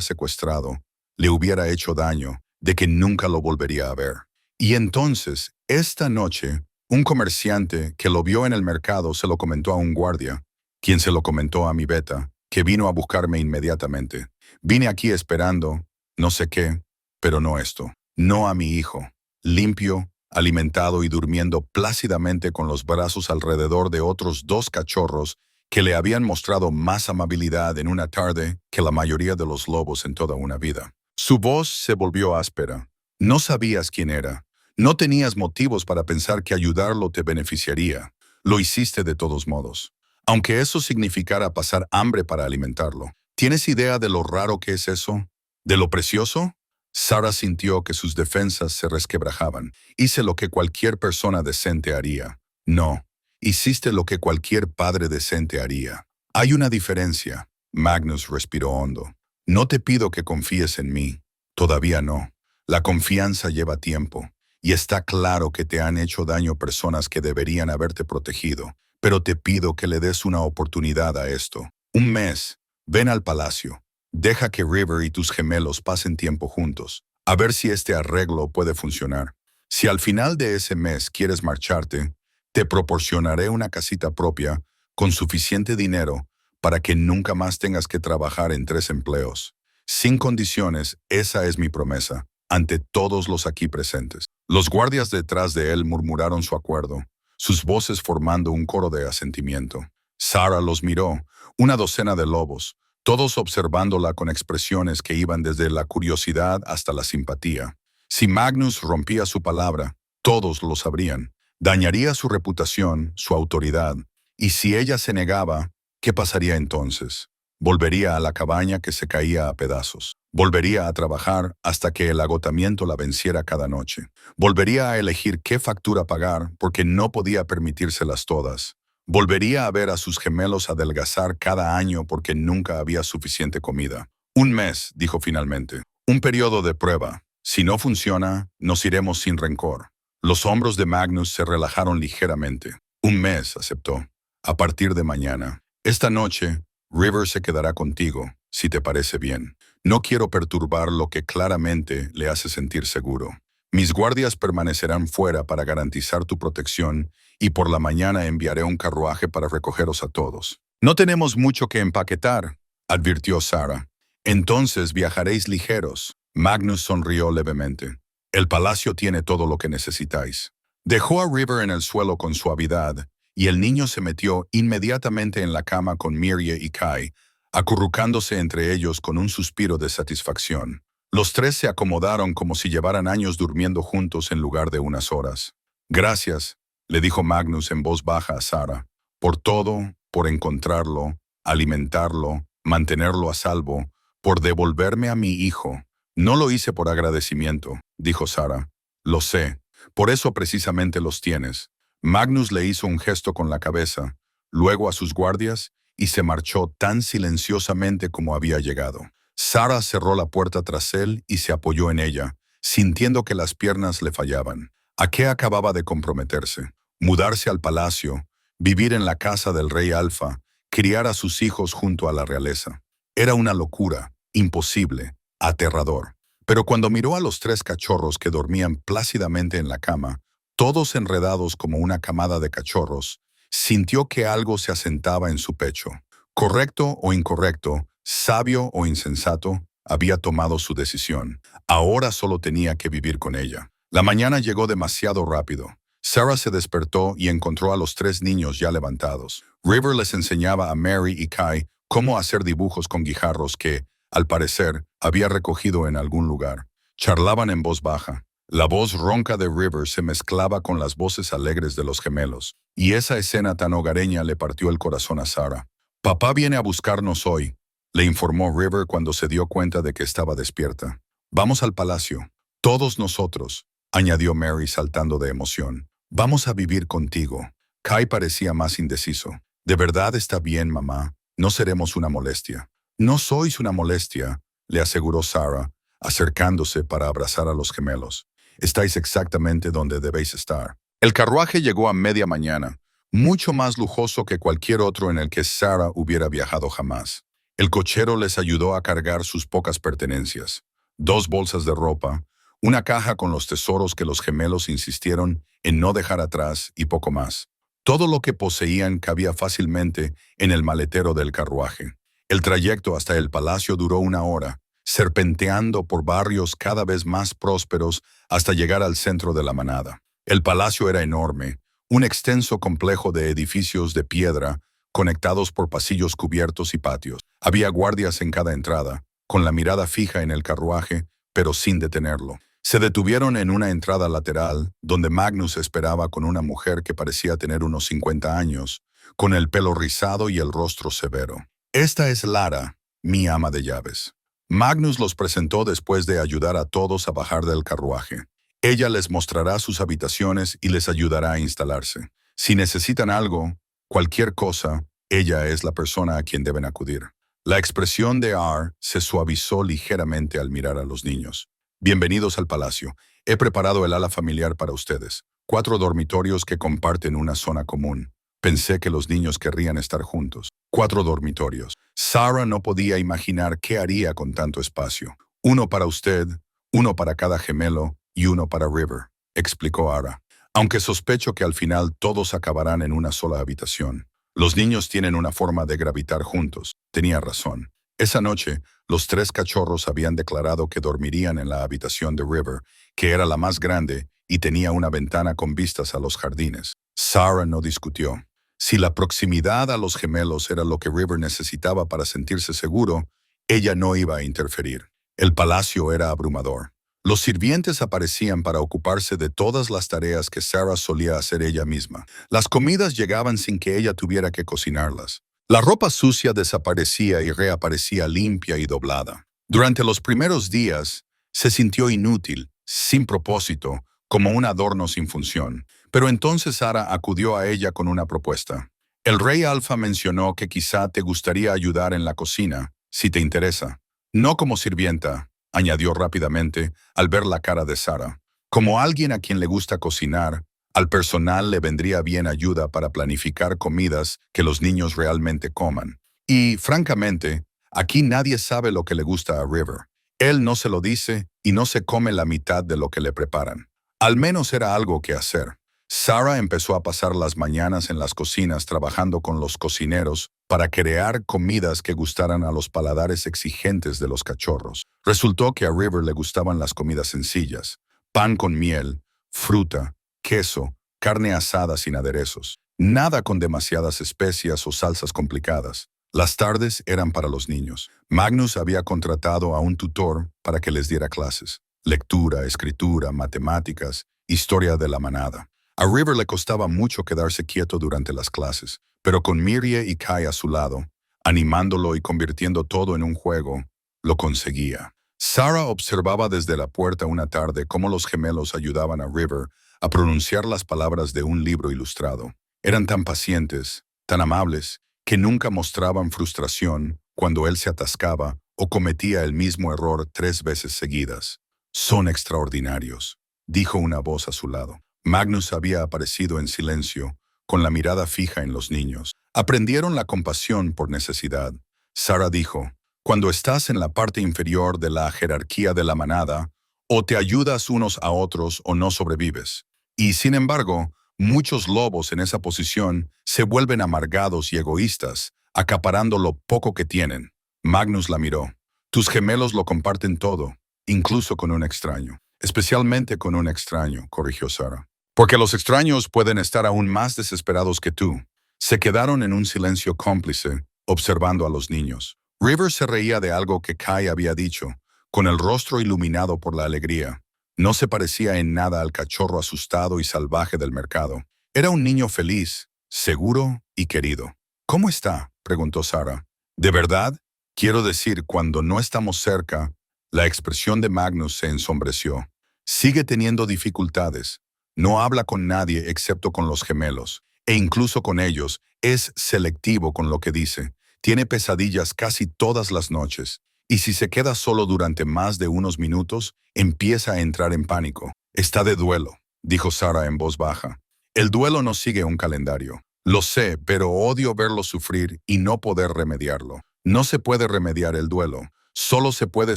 secuestrado, le hubiera hecho daño, de que nunca lo volvería a ver. Y entonces, esta noche, un comerciante que lo vio en el mercado se lo comentó a un guardia, quien se lo comentó a mi beta, que vino a buscarme inmediatamente. Vine aquí esperando, no sé qué, pero no esto. No a mi hijo, limpio, alimentado y durmiendo plácidamente con los brazos alrededor de otros 2 cachorros que le habían mostrado más amabilidad en una tarde que la mayoría de los lobos en toda una vida. Su voz se volvió áspera. No sabías quién era. No tenías motivos para pensar que ayudarlo te beneficiaría. Lo hiciste de todos modos. Aunque eso significara pasar hambre para alimentarlo. ¿Tienes idea de lo raro que es eso? ¿De lo precioso? Sarah sintió que sus defensas se resquebrajaban. Hice lo que cualquier persona decente haría. No, hiciste lo que cualquier padre decente haría. Hay una diferencia. Magnus respiró hondo. No te pido que confíes en mí. Todavía no. La confianza lleva tiempo. Y está claro que te han hecho daño personas que deberían haberte protegido. Pero te pido que le des una oportunidad a esto. 1 mes. Ven al palacio. Deja que River y tus gemelos pasen tiempo juntos, a ver si este arreglo puede funcionar. Si al final de ese mes quieres marcharte, te proporcionaré una casita propia con suficiente dinero para que nunca más tengas que trabajar en 3 empleos. Sin condiciones, esa es mi promesa, ante todos los aquí presentes. Los guardias detrás de él murmuraron su acuerdo, sus voces formando un coro de asentimiento. Sarah los miró, una docena de lobos, todos observándola con expresiones que iban desde la curiosidad hasta la simpatía. Si Magnus rompía su palabra, todos lo sabrían. Dañaría su reputación, su autoridad. Y si ella se negaba, ¿qué pasaría entonces? Volvería a la cabaña que se caía a pedazos. Volvería a trabajar hasta que el agotamiento la venciera cada noche. Volvería a elegir qué factura pagar porque no podía permitírselas todas. Volvería a ver a sus gemelos adelgazar cada año porque nunca había suficiente comida. Un mes, dijo finalmente. Un periodo de prueba. Si no funciona, nos iremos sin rencor. Los hombros de Magnus se relajaron ligeramente. Un mes, aceptó. A partir de mañana. Esta noche, River se quedará contigo, si te parece bien. No quiero perturbar lo que claramente le hace sentir seguro. Mis guardias permanecerán fuera para garantizar tu protección y por la mañana enviaré un carruaje para recogeros a todos. No tenemos mucho que empaquetar, advirtió Sarah. Entonces viajaréis ligeros. Magnus sonrió levemente. El palacio tiene todo lo que necesitáis. Dejó a River en el suelo con suavidad y el niño se metió inmediatamente en la cama con Mirye y Kai, acurrucándose entre ellos con un suspiro de satisfacción. Los tres se acomodaron como si llevaran años durmiendo juntos en lugar de unas horas. Gracias, le dijo Magnus en voz baja a Sarah, por todo, por encontrarlo, alimentarlo, mantenerlo a salvo, por devolverme a mi hijo. No lo hice por agradecimiento, dijo Sarah. Lo sé, por eso precisamente los tienes. Magnus le hizo un gesto con la cabeza, luego a sus guardias, y se marchó tan silenciosamente como había llegado. Sarah cerró la puerta tras él y se apoyó en ella, sintiendo que las piernas le fallaban. ¿A qué acababa de comprometerse? Mudarse al palacio, vivir en la casa del rey Alfa, criar a sus hijos junto a la realeza. Era una locura, imposible, aterrador. Pero cuando miró a los tres cachorros que dormían plácidamente en la cama, todos enredados como una camada de cachorros, sintió que algo se asentaba en su pecho. Correcto o incorrecto, sabio o insensato, había tomado su decisión. Ahora solo tenía que vivir con ella. La mañana llegó demasiado rápido. Sarah se despertó y encontró a los tres niños ya levantados. River les enseñaba a Mary y Kai cómo hacer dibujos con guijarros que, al parecer, había recogido en algún lugar. Charlaban en voz baja. La voz ronca de River se mezclaba con las voces alegres de los gemelos, y esa escena tan hogareña le partió el corazón a Sarah. «Papá viene a buscarnos hoy», le informó River cuando se dio cuenta de que estaba despierta. «Vamos al palacio. Todos nosotros», añadió Mary saltando de emoción. «Vamos a vivir contigo». Kai parecía más indeciso. «¿De verdad está bien, mamá? No seremos una molestia». «No sois una molestia», le aseguró Sarah, acercándose para abrazar a los gemelos. «Estáis exactamente donde debéis estar». El carruaje llegó a media mañana, mucho más lujoso que cualquier otro en el que Sarah hubiera viajado jamás. El cochero les ayudó a cargar sus pocas pertenencias. 2 bolsas de ropa, una caja con los tesoros que los gemelos insistieron en no dejar atrás y poco más. Todo lo que poseían cabía fácilmente en el maletero del carruaje. El trayecto hasta el palacio duró 1 hora, serpenteando por barrios cada vez más prósperos hasta llegar al centro de la manada. El palacio era enorme, un extenso complejo de edificios de piedra, conectados por pasillos cubiertos y patios. Había guardias en cada entrada, con la mirada fija en el carruaje, pero sin detenerlo. Se detuvieron en una entrada lateral, donde Magnus esperaba con una mujer que parecía tener unos 50 años, con el pelo rizado y el rostro severo. «Esta es Lara, mi ama de llaves». Magnus los presentó después de ayudar a todos a bajar del carruaje. Ella les mostrará sus habitaciones y les ayudará a instalarse. Si necesitan algo, cualquier cosa, ella es la persona a quien deben acudir. La expresión de R se suavizó ligeramente al mirar a los niños. «Bienvenidos al palacio. He preparado el ala familiar para ustedes. 4 dormitorios que comparten una zona común. Pensé que los niños querrían estar juntos. 4 dormitorios. Sarah no podía imaginar qué haría con tanto espacio. 1 para usted, 1 para cada gemelo y 1 para River», explicó Ara. «Aunque sospecho que al final todos acabarán en una sola habitación. Los niños tienen una forma de gravitar juntos». Tenía razón. Esa noche, Los 3 cachorros habían declarado que dormirían en la habitación de River, que era la más grande y tenía una ventana con vistas a los jardines. Sarah no discutió. Si la proximidad a los gemelos era lo que River necesitaba para sentirse seguro, ella no iba a interferir. El palacio era abrumador. Los sirvientes aparecían para ocuparse de todas las tareas que Sarah solía hacer ella misma. Las comidas llegaban sin que ella tuviera que cocinarlas. La ropa sucia desaparecía y reaparecía limpia y doblada. Durante los primeros días, se sintió inútil, sin propósito, como un adorno sin función. Pero entonces Sarah acudió a ella con una propuesta. El rey Alfa mencionó que quizá te gustaría ayudar en la cocina, si te interesa. No como sirvienta, añadió rápidamente al ver la cara de Sarah. Como alguien a quien le gusta cocinar, al personal le vendría bien ayuda para planificar comidas que los niños realmente coman. Y, francamente, aquí nadie sabe lo que le gusta a River. Él no se lo dice y no se come la mitad de lo que le preparan. Al menos era algo que hacer. Sarah empezó a pasar las mañanas en las cocinas trabajando con los cocineros para crear comidas que gustaran a los paladares exigentes de los cachorros. Resultó que a River le gustaban las comidas sencillas: pan con miel, fruta, queso, carne asada sin aderezos. Nada con demasiadas especias o salsas complicadas. Las tardes eran para los niños. Magnus había contratado a un tutor para que les diera clases: lectura, escritura, matemáticas, historia de la manada. A River le costaba mucho quedarse quieto durante las clases, pero con Mirrie y Kai a su lado, animándolo y convirtiendo todo en un juego, lo conseguía. Sarah observaba desde la puerta una tarde cómo los gemelos ayudaban a River a pronunciar las palabras de un libro ilustrado. Eran tan pacientes, tan amables, que nunca mostraban frustración cuando él se atascaba o cometía el mismo error 3 veces seguidas. «Son extraordinarios», dijo una voz a su lado. Magnus había aparecido en silencio, con la mirada fija en los niños. Aprendieron la compasión por necesidad. Sarah dijo: «Cuando estás en la parte inferior de la jerarquía de la manada, o te ayudas unos a otros o no sobrevives. Y sin embargo, muchos lobos en esa posición se vuelven amargados y egoístas, acaparando lo poco que tienen». Magnus la miró. «Tus gemelos lo comparten todo, incluso con un extraño». «Especialmente con un extraño», corrigió Sarah. «Porque los extraños pueden estar aún más desesperados que tú». Se quedaron en un silencio cómplice, observando a los niños. River se reía de algo que Kai había dicho, con el rostro iluminado por la alegría. No se parecía en nada al cachorro asustado y salvaje del mercado. Era un niño feliz, seguro y querido. «¿Cómo está?», preguntó Sarah. «¿De verdad? Quiero decir, cuando no estamos cerca». La expresión de Magnus se ensombreció. «Sigue teniendo dificultades. No habla con nadie excepto con los gemelos. E incluso con ellos, es selectivo con lo que dice. Tiene pesadillas casi todas las noches. Y si se queda solo durante más de unos minutos, empieza a entrar en pánico. Está de duelo», dijo Sarah en voz baja. «El duelo no sigue un calendario. Lo sé, pero odio verlo sufrir y no poder remediarlo. No se puede remediar el duelo. Solo se puede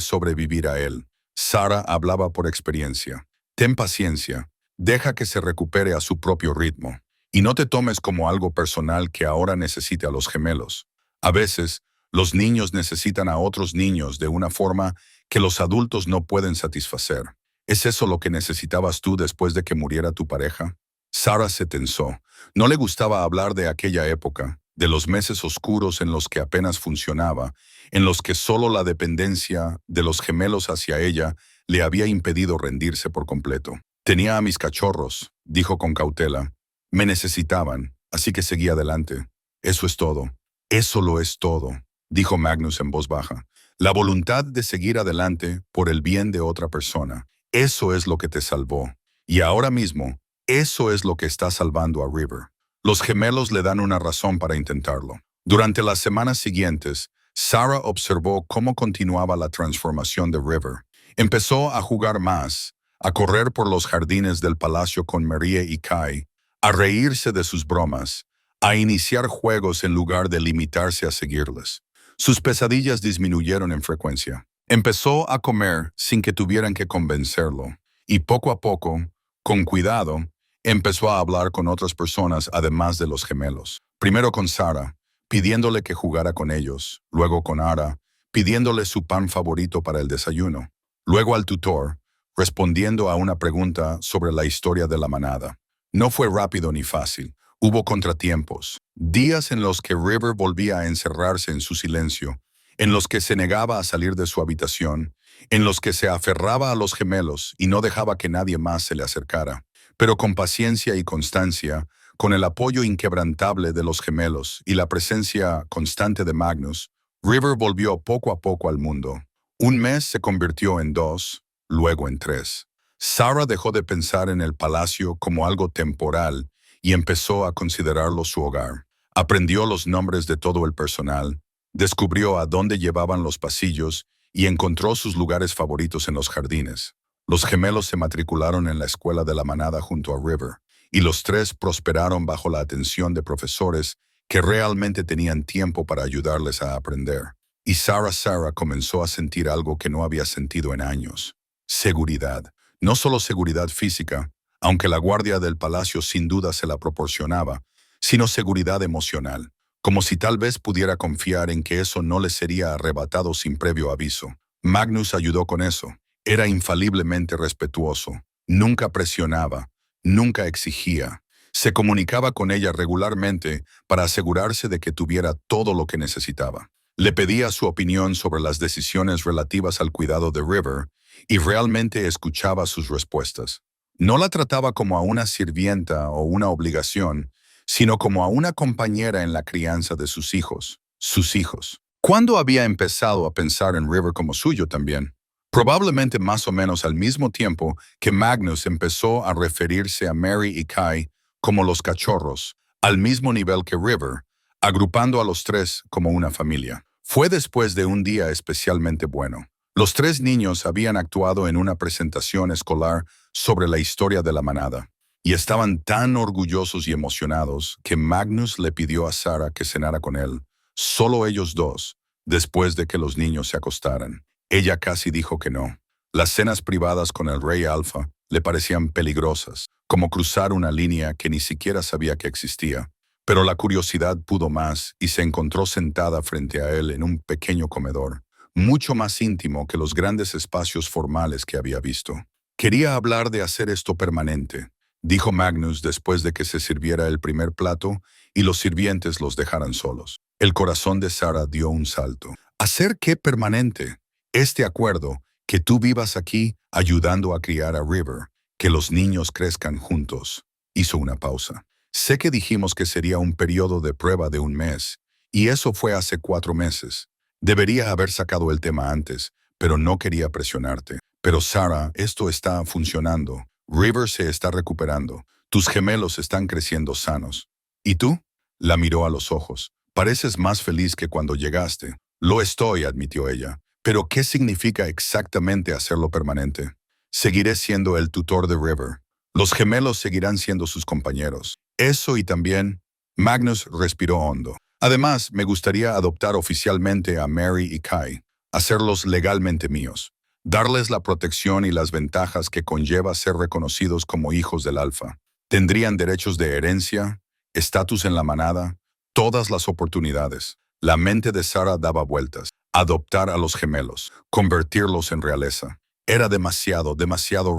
sobrevivir a él». Sarah hablaba por experiencia. «Ten paciencia. Deja que se recupere a su propio ritmo. Y no te tomes como algo personal que ahora necesite a los gemelos. A veces, los niños necesitan a otros niños de una forma que los adultos no pueden satisfacer. ¿Es eso lo que necesitabas tú después de que muriera tu pareja?». Sarah se tensó. No le gustaba hablar de aquella época, de los meses oscuros en los que apenas funcionaba, en los que solo la dependencia de los gemelos hacia ella le había impedido rendirse por completo. «Tenía a mis cachorros», dijo con cautela. «Me necesitaban, así que seguí adelante. Eso es todo». «Eso lo es todo», dijo Magnus en voz baja. «La voluntad de seguir adelante por el bien de otra persona. Eso es lo que te salvó. Y ahora mismo, eso es lo que está salvando a River». Los gemelos le dan una razón para intentarlo. Durante las semanas siguientes, Sarah observó cómo continuaba la transformación de River. Empezó a jugar más, a correr por los jardines del palacio con Mirrie y Kai, a reírse de sus bromas, a iniciar juegos en lugar de limitarse a seguirles. Sus pesadillas disminuyeron en frecuencia. Empezó a comer sin que tuvieran que convencerlo, y poco a poco, con cuidado, empezó a hablar con otras personas además de los gemelos. Primero con Sarah, pidiéndole que jugara con ellos, luego con Ara, pidiéndole su pan favorito para el desayuno. Luego al tutor, respondiendo a una pregunta sobre la historia de la manada. No fue rápido ni fácil. Hubo contratiempos, días en los que River volvía a encerrarse en su silencio, en los que se negaba a salir de su habitación, en los que se aferraba a los gemelos y no dejaba que nadie más se le acercara. Pero con paciencia y constancia, con el apoyo inquebrantable de los gemelos y la presencia constante de Magnus, River volvió poco a poco al mundo. Un mes se convirtió en 2, luego en 3. Sarah dejó de pensar en el palacio como algo temporal y empezó a considerarlo su hogar. Aprendió los nombres de todo el personal, descubrió a dónde llevaban los pasillos y encontró sus lugares favoritos en los jardines. Los gemelos se matricularon en la escuela de la manada junto a River, y los 3 prosperaron bajo la atención de profesores que realmente tenían tiempo para ayudarles a aprender. Y Sarah comenzó a sentir algo que no había sentido en años: seguridad. No solo seguridad física, aunque la guardia del palacio sin duda se la proporcionaba, sino seguridad emocional, como si tal vez pudiera confiar en que eso no le sería arrebatado sin previo aviso. Magnus ayudó con eso. Era infaliblemente respetuoso, nunca presionaba, nunca exigía. Se comunicaba con ella regularmente para asegurarse de que tuviera todo lo que necesitaba. Le pedía su opinión sobre las decisiones relativas al cuidado de River y realmente escuchaba sus respuestas. No la trataba como a una sirvienta o una obligación, sino como a una compañera en la crianza de sus hijos. Sus hijos. ¿Cuándo había empezado a pensar en River como suyo también? Probablemente más o menos al mismo tiempo que Magnus empezó a referirse a Mary y Kai como los cachorros, al mismo nivel que River, agrupando a los 3 como una familia. Fue después de un día especialmente bueno. Los 3 niños habían actuado en una presentación escolar sobre la historia de la manada, y estaban tan orgullosos y emocionados que Magnus le pidió a Sarah que cenara con él, solo ellos 2, después de que los niños se acostaran. Ella casi dijo que no. Las cenas privadas con el rey Alfa le parecían peligrosas, como cruzar una línea que ni siquiera sabía que existía. Pero la curiosidad pudo más y se encontró sentada frente a él en un pequeño comedor, mucho más íntimo que los grandes espacios formales que había visto. Quería hablar de hacer esto permanente, dijo Magnus después de que se sirviera el primer plato y los sirvientes los dejaran solos. El corazón de Sarah dio un salto. ¿Hacer qué permanente? Este acuerdo, que tú vivas aquí ayudando a criar a River, que los niños crezcan juntos. Hizo una pausa. Sé que dijimos que sería un periodo de prueba de un mes, y eso fue hace 4 meses. Debería haber sacado el tema antes, pero no quería presionarte. Pero Sarah, esto está funcionando. River se está recuperando. Tus gemelos están creciendo sanos. ¿Y tú? La miró a los ojos. Pareces más feliz que cuando llegaste. Lo estoy, admitió ella. Pero ¿qué significa exactamente hacerlo permanente? Seguiré siendo el tutor de River. Los gemelos seguirán siendo sus compañeros. Eso y también... Magnus respiró hondo. Además, me gustaría adoptar oficialmente a Mary y Kai, hacerlos legalmente míos, darles la protección y las ventajas que conlleva ser reconocidos como hijos del Alfa. Tendrían derechos de herencia, estatus en la manada, todas las oportunidades. La mente de Sarah daba vueltas. Adoptar a los gemelos, convertirlos en realeza. Era demasiado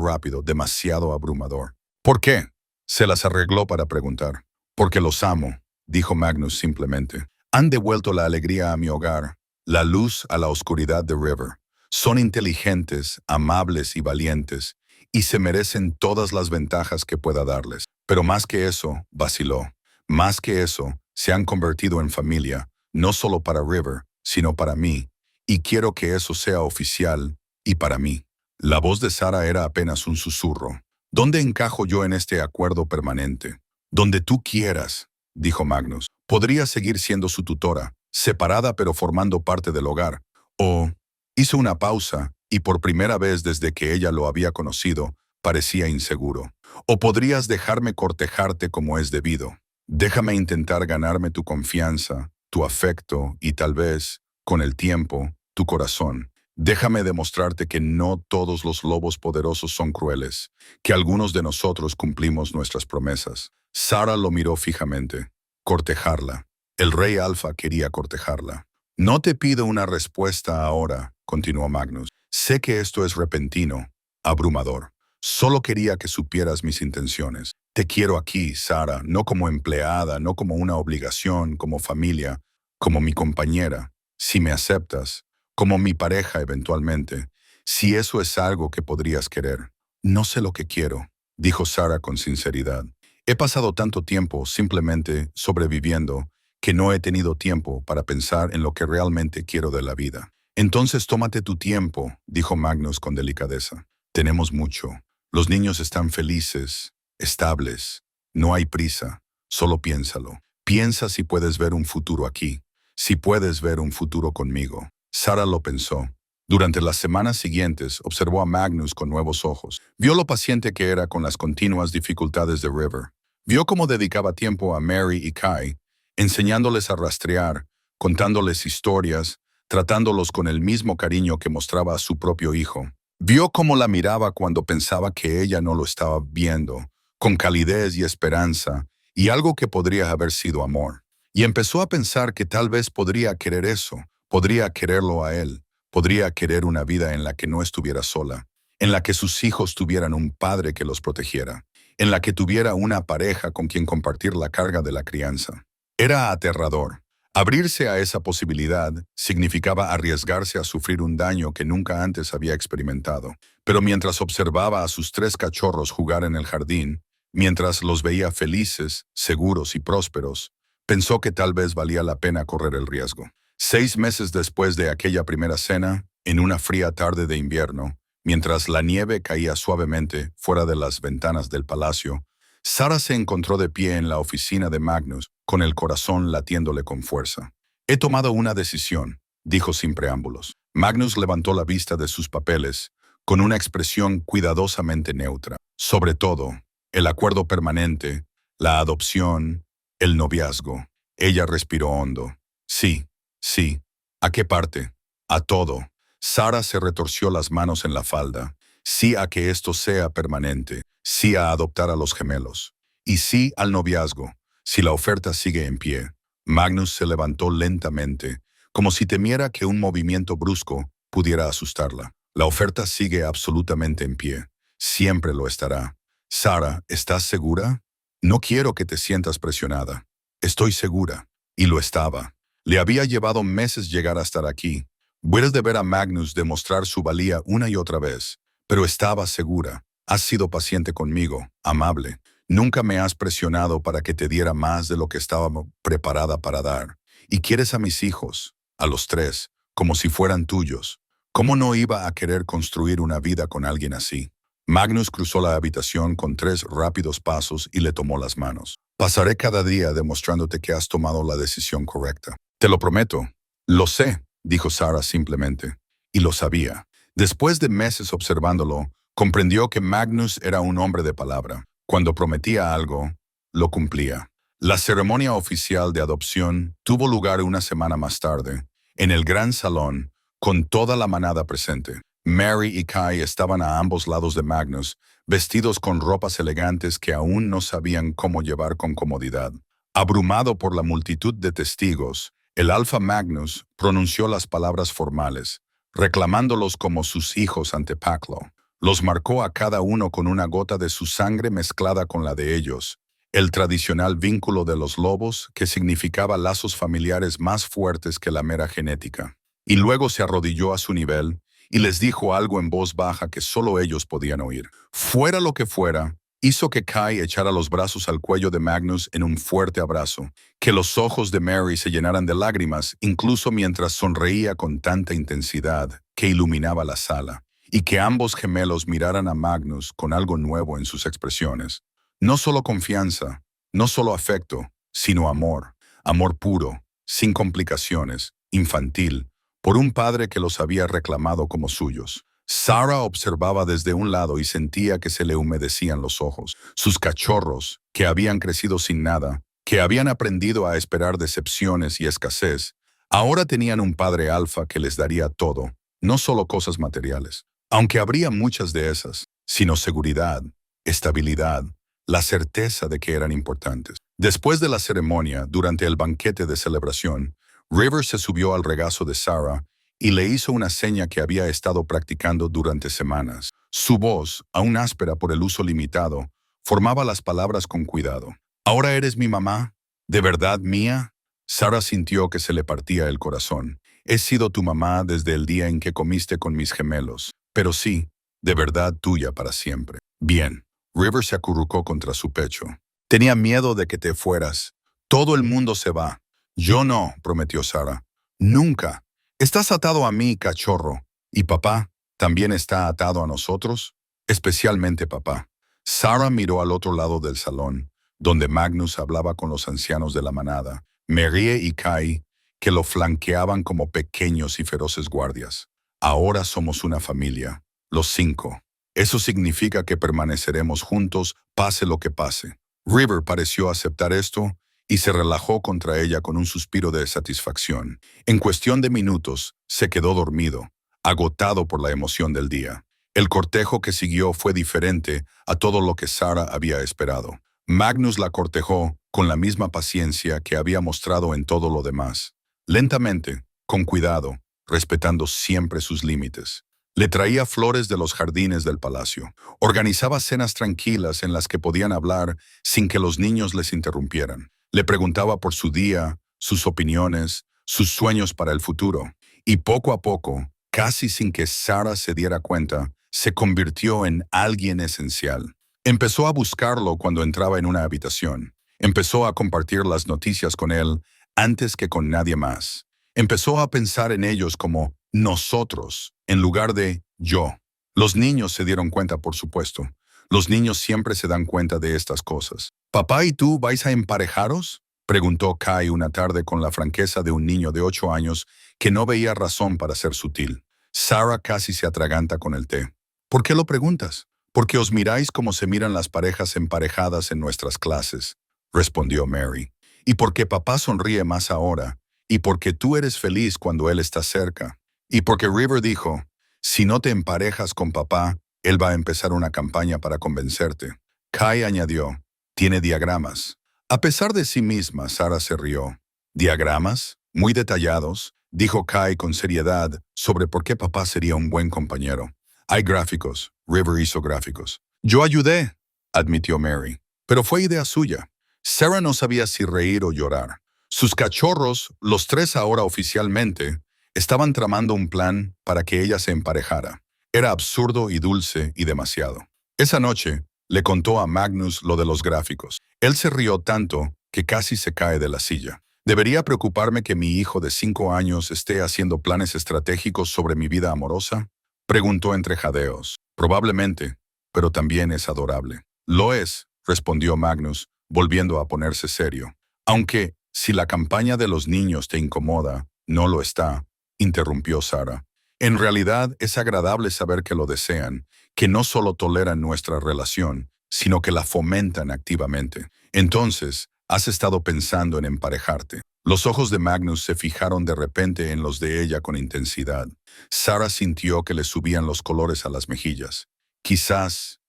rápido, demasiado abrumador. ¿Por qué? Se las arregló para preguntar. Porque los amo, dijo Magnus simplemente. Han devuelto la alegría a mi hogar, la luz a la oscuridad de River. Son inteligentes, amables y valientes, y se merecen todas las ventajas que pueda darles. Pero más que eso, vaciló. Más que eso, se han convertido en familia, no solo para River, sino para mí, y quiero que eso sea oficial, y para mí. La voz de Sarah era apenas un susurro. ¿Dónde encajo yo en este acuerdo permanente? Donde tú quieras, dijo Magnus. Podría seguir siendo su tutora, separada pero formando parte del hogar. O... Hizo una pausa, y por primera vez desde que ella lo había conocido, parecía inseguro. O podrías dejarme cortejarte como es debido. Déjame intentar ganarme tu confianza, tu afecto y tal vez, con el tiempo, tu corazón. Déjame demostrarte que no todos los lobos poderosos son crueles, que algunos de nosotros cumplimos nuestras promesas. Sarah lo miró fijamente. Cortejarla. El rey Alfa quería cortejarla. No te pido una respuesta ahora, continuó Magnus. Sé que esto es repentino, abrumador. Solo quería que supieras mis intenciones. Te quiero aquí, Sara, no como empleada, no como una obligación, como familia, como mi compañera. Si me aceptas, como mi pareja eventualmente, si eso es algo que podrías querer. No sé lo que quiero, dijo Sara con sinceridad. He pasado tanto tiempo simplemente sobreviviendo que no he tenido tiempo para pensar en lo que realmente quiero de la vida. Entonces tómate tu tiempo, dijo Magnus con delicadeza. Tenemos mucho. Los niños están felices, estables. No hay prisa. Solo piénsalo. Piensa si puedes ver un futuro aquí. Si puedes ver un futuro conmigo. Sara lo pensó. Durante las semanas siguientes observó a Magnus con nuevos ojos. Vio lo paciente que era con las continuas dificultades de River. Vio cómo dedicaba tiempo a Mary y Kai, enseñándoles a rastrear, contándoles historias, tratándolos con el mismo cariño que mostraba a su propio hijo. Vio cómo la miraba cuando pensaba que ella no lo estaba viendo, con calidez y esperanza, y algo que podría haber sido amor. Y empezó a pensar que tal vez podría querer eso, podría quererlo a él, podría querer una vida en la que no estuviera sola, en la que sus hijos tuvieran un padre que los protegiera, en la que tuviera una pareja con quien compartir la carga de la crianza. Era aterrador. Abrirse a esa posibilidad significaba arriesgarse a sufrir un daño que nunca antes había experimentado. Pero mientras observaba a sus 3 cachorros jugar en el jardín, mientras los veía felices, seguros y prósperos, pensó que tal vez valía la pena correr el riesgo. 6 meses después de aquella primera cena, en una fría tarde de invierno, mientras la nieve caía suavemente fuera de las ventanas del palacio, Sara se encontró de pie en la oficina de Magnus, con el corazón latiéndole con fuerza. He tomado una decisión, dijo sin preámbulos. Magnus levantó la vista de sus papeles, con una expresión cuidadosamente neutra. Sobre todo, el acuerdo permanente, la adopción, el noviazgo. Ella respiró hondo. Sí, sí. ¿A qué parte? A todo. Sara se retorció las manos en la falda. Sí a que esto sea permanente. Sí a adoptar a los gemelos. Y sí al noviazgo, si la oferta sigue en pie. Magnus se levantó lentamente, como si temiera que un movimiento brusco pudiera asustarla. La oferta sigue absolutamente en pie. Siempre lo estará. Sara, ¿estás segura? No quiero que te sientas presionada. Estoy segura. Y lo estaba. Le había llevado meses llegar a estar aquí. Puedes de ver a Magnus demostrar su valía una y otra vez, pero estaba segura. Has sido paciente conmigo, amable. Nunca me has presionado para que te diera más de lo que estaba preparada para dar. Y quieres a mis hijos, a los 3, como si fueran tuyos. ¿Cómo no iba a querer construir una vida con alguien así? Magnus cruzó la habitación con 3 rápidos pasos y le tomó las manos. Pasaré cada día demostrándote que has tomado la decisión correcta. Te lo prometo. Lo sé, dijo Sara simplemente. Y lo sabía. Después de meses observándolo, comprendió que Magnus era un hombre de palabra. Cuando prometía algo, lo cumplía. La ceremonia oficial de adopción tuvo lugar una semana más tarde, en el gran salón, con toda la manada presente. Mary y Kai estaban a ambos lados de Magnus, vestidos con ropas elegantes que aún no sabían cómo llevar con comodidad. Abrumado por la multitud de testigos, el Alfa Magnus pronunció las palabras formales, reclamándolos como sus hijos ante Paclo. Los marcó a cada uno con una gota de su sangre mezclada con la de ellos, el tradicional vínculo de los lobos que significaba lazos familiares más fuertes que la mera genética. Y luego se arrodilló a su nivel y les dijo algo en voz baja que solo ellos podían oír. Fuera lo que fuera, hizo que Kai echara los brazos al cuello de Magnus en un fuerte abrazo, que los ojos de Mary se llenaran de lágrimas incluso mientras sonreía con tanta intensidad que iluminaba la sala, y que ambos gemelos miraran a Magnus con algo nuevo en sus expresiones. No solo confianza, no solo afecto, sino amor. Amor puro, sin complicaciones, infantil, por un padre que los había reclamado como suyos. Sara observaba desde un lado y sentía que se le humedecían los ojos. Sus cachorros, que habían crecido sin nada, que habían aprendido a esperar decepciones y escasez, ahora tenían un padre alfa que les daría todo, no solo cosas materiales. Aunque habría muchas de esas, sino seguridad, estabilidad, la certeza de que eran importantes. Después de la ceremonia, durante el banquete de celebración, River se subió al regazo de Sarah y le hizo una seña que había estado practicando durante semanas. Su voz, aún áspera por el uso limitado, formaba las palabras con cuidado. ¿Ahora eres mi mamá? ¿De verdad mía? Sarah sintió que se le partía el corazón. He sido tu mamá desde el día en que comiste con mis gemelos, pero sí, de verdad tuya para siempre. Bien. River se acurrucó contra su pecho. Tenía miedo de que te fueras. Todo el mundo se va. Yo no, prometió Sarah. Nunca. Estás atado a mí, cachorro. ¿Y papá también está atado a nosotros? Especialmente papá. Sarah miró al otro lado del salón, donde Magnus hablaba con los ancianos de la manada, Marie y Kai, que lo flanqueaban como pequeños y feroces guardias. Ahora somos una familia, los 5. Eso significa que permaneceremos juntos, pase lo que pase. River pareció aceptar esto y se relajó contra ella con un suspiro de satisfacción. En cuestión de minutos, se quedó dormido, agotado por la emoción del día. El cortejo que siguió fue diferente a todo lo que Sarah había esperado. Magnus la cortejó con la misma paciencia que había mostrado en todo lo demás. Lentamente, con cuidado, respetando siempre sus límites. Le traía flores de los jardines del palacio. Organizaba cenas tranquilas en las que podían hablar sin que los niños les interrumpieran. Le preguntaba por su día, sus opiniones, sus sueños para el futuro. Y poco a poco, casi sin que Sarah se diera cuenta, se convirtió en alguien esencial. Empezó a buscarlo cuando entraba en una habitación. Empezó a compartir las noticias con él antes que con nadie más. Empezó a pensar en ellos como nosotros, en lugar de yo. Los niños se dieron cuenta, por supuesto. Los niños siempre se dan cuenta de estas cosas. ¿Papá y tú vais a emparejaros?, preguntó Kai una tarde con la franqueza de un niño de 8 años que no veía razón para ser sutil. Sarah casi se atraganta con el té. ¿Por qué lo preguntas? Porque os miráis como se miran las parejas emparejadas en nuestras clases, respondió Mary. Y porque papá sonríe más ahora, y porque tú eres feliz cuando él está cerca. Y porque River dijo, si no te emparejas con papá, él va a empezar una campaña para convencerte. Kai añadió, tiene diagramas. A pesar de sí misma, Sarah se rió. ¿Diagramas? Muy detallados, dijo Kai con seriedad sobre por qué papá sería un buen compañero. Hay gráficos. River hizo gráficos. Yo ayudé, admitió Mary, pero fue idea suya. Sarah no sabía si reír o llorar. Sus cachorros, los 3 ahora oficialmente, estaban tramando un plan para que ella se emparejara. Era absurdo y dulce y demasiado. Esa noche, le contó a Magnus lo de los gráficos. Él se rió tanto que casi se cae de la silla. ¿Debería preocuparme que mi hijo de 5 años esté haciendo planes estratégicos sobre mi vida amorosa?, preguntó entre jadeos. Probablemente, pero también es adorable. Lo es, respondió Magnus, volviendo a ponerse serio. Aunque, si la campaña de los niños te incomoda, no lo está, interrumpió Sarah. En realidad es agradable saber que lo desean, que no solo toleran nuestra relación, sino que la fomentan activamente. Entonces, has estado pensando en emparejarte. Los ojos de Magnus se fijaron de repente en los de ella con intensidad. Sarah sintió que le subían los colores a las mejillas. Quizás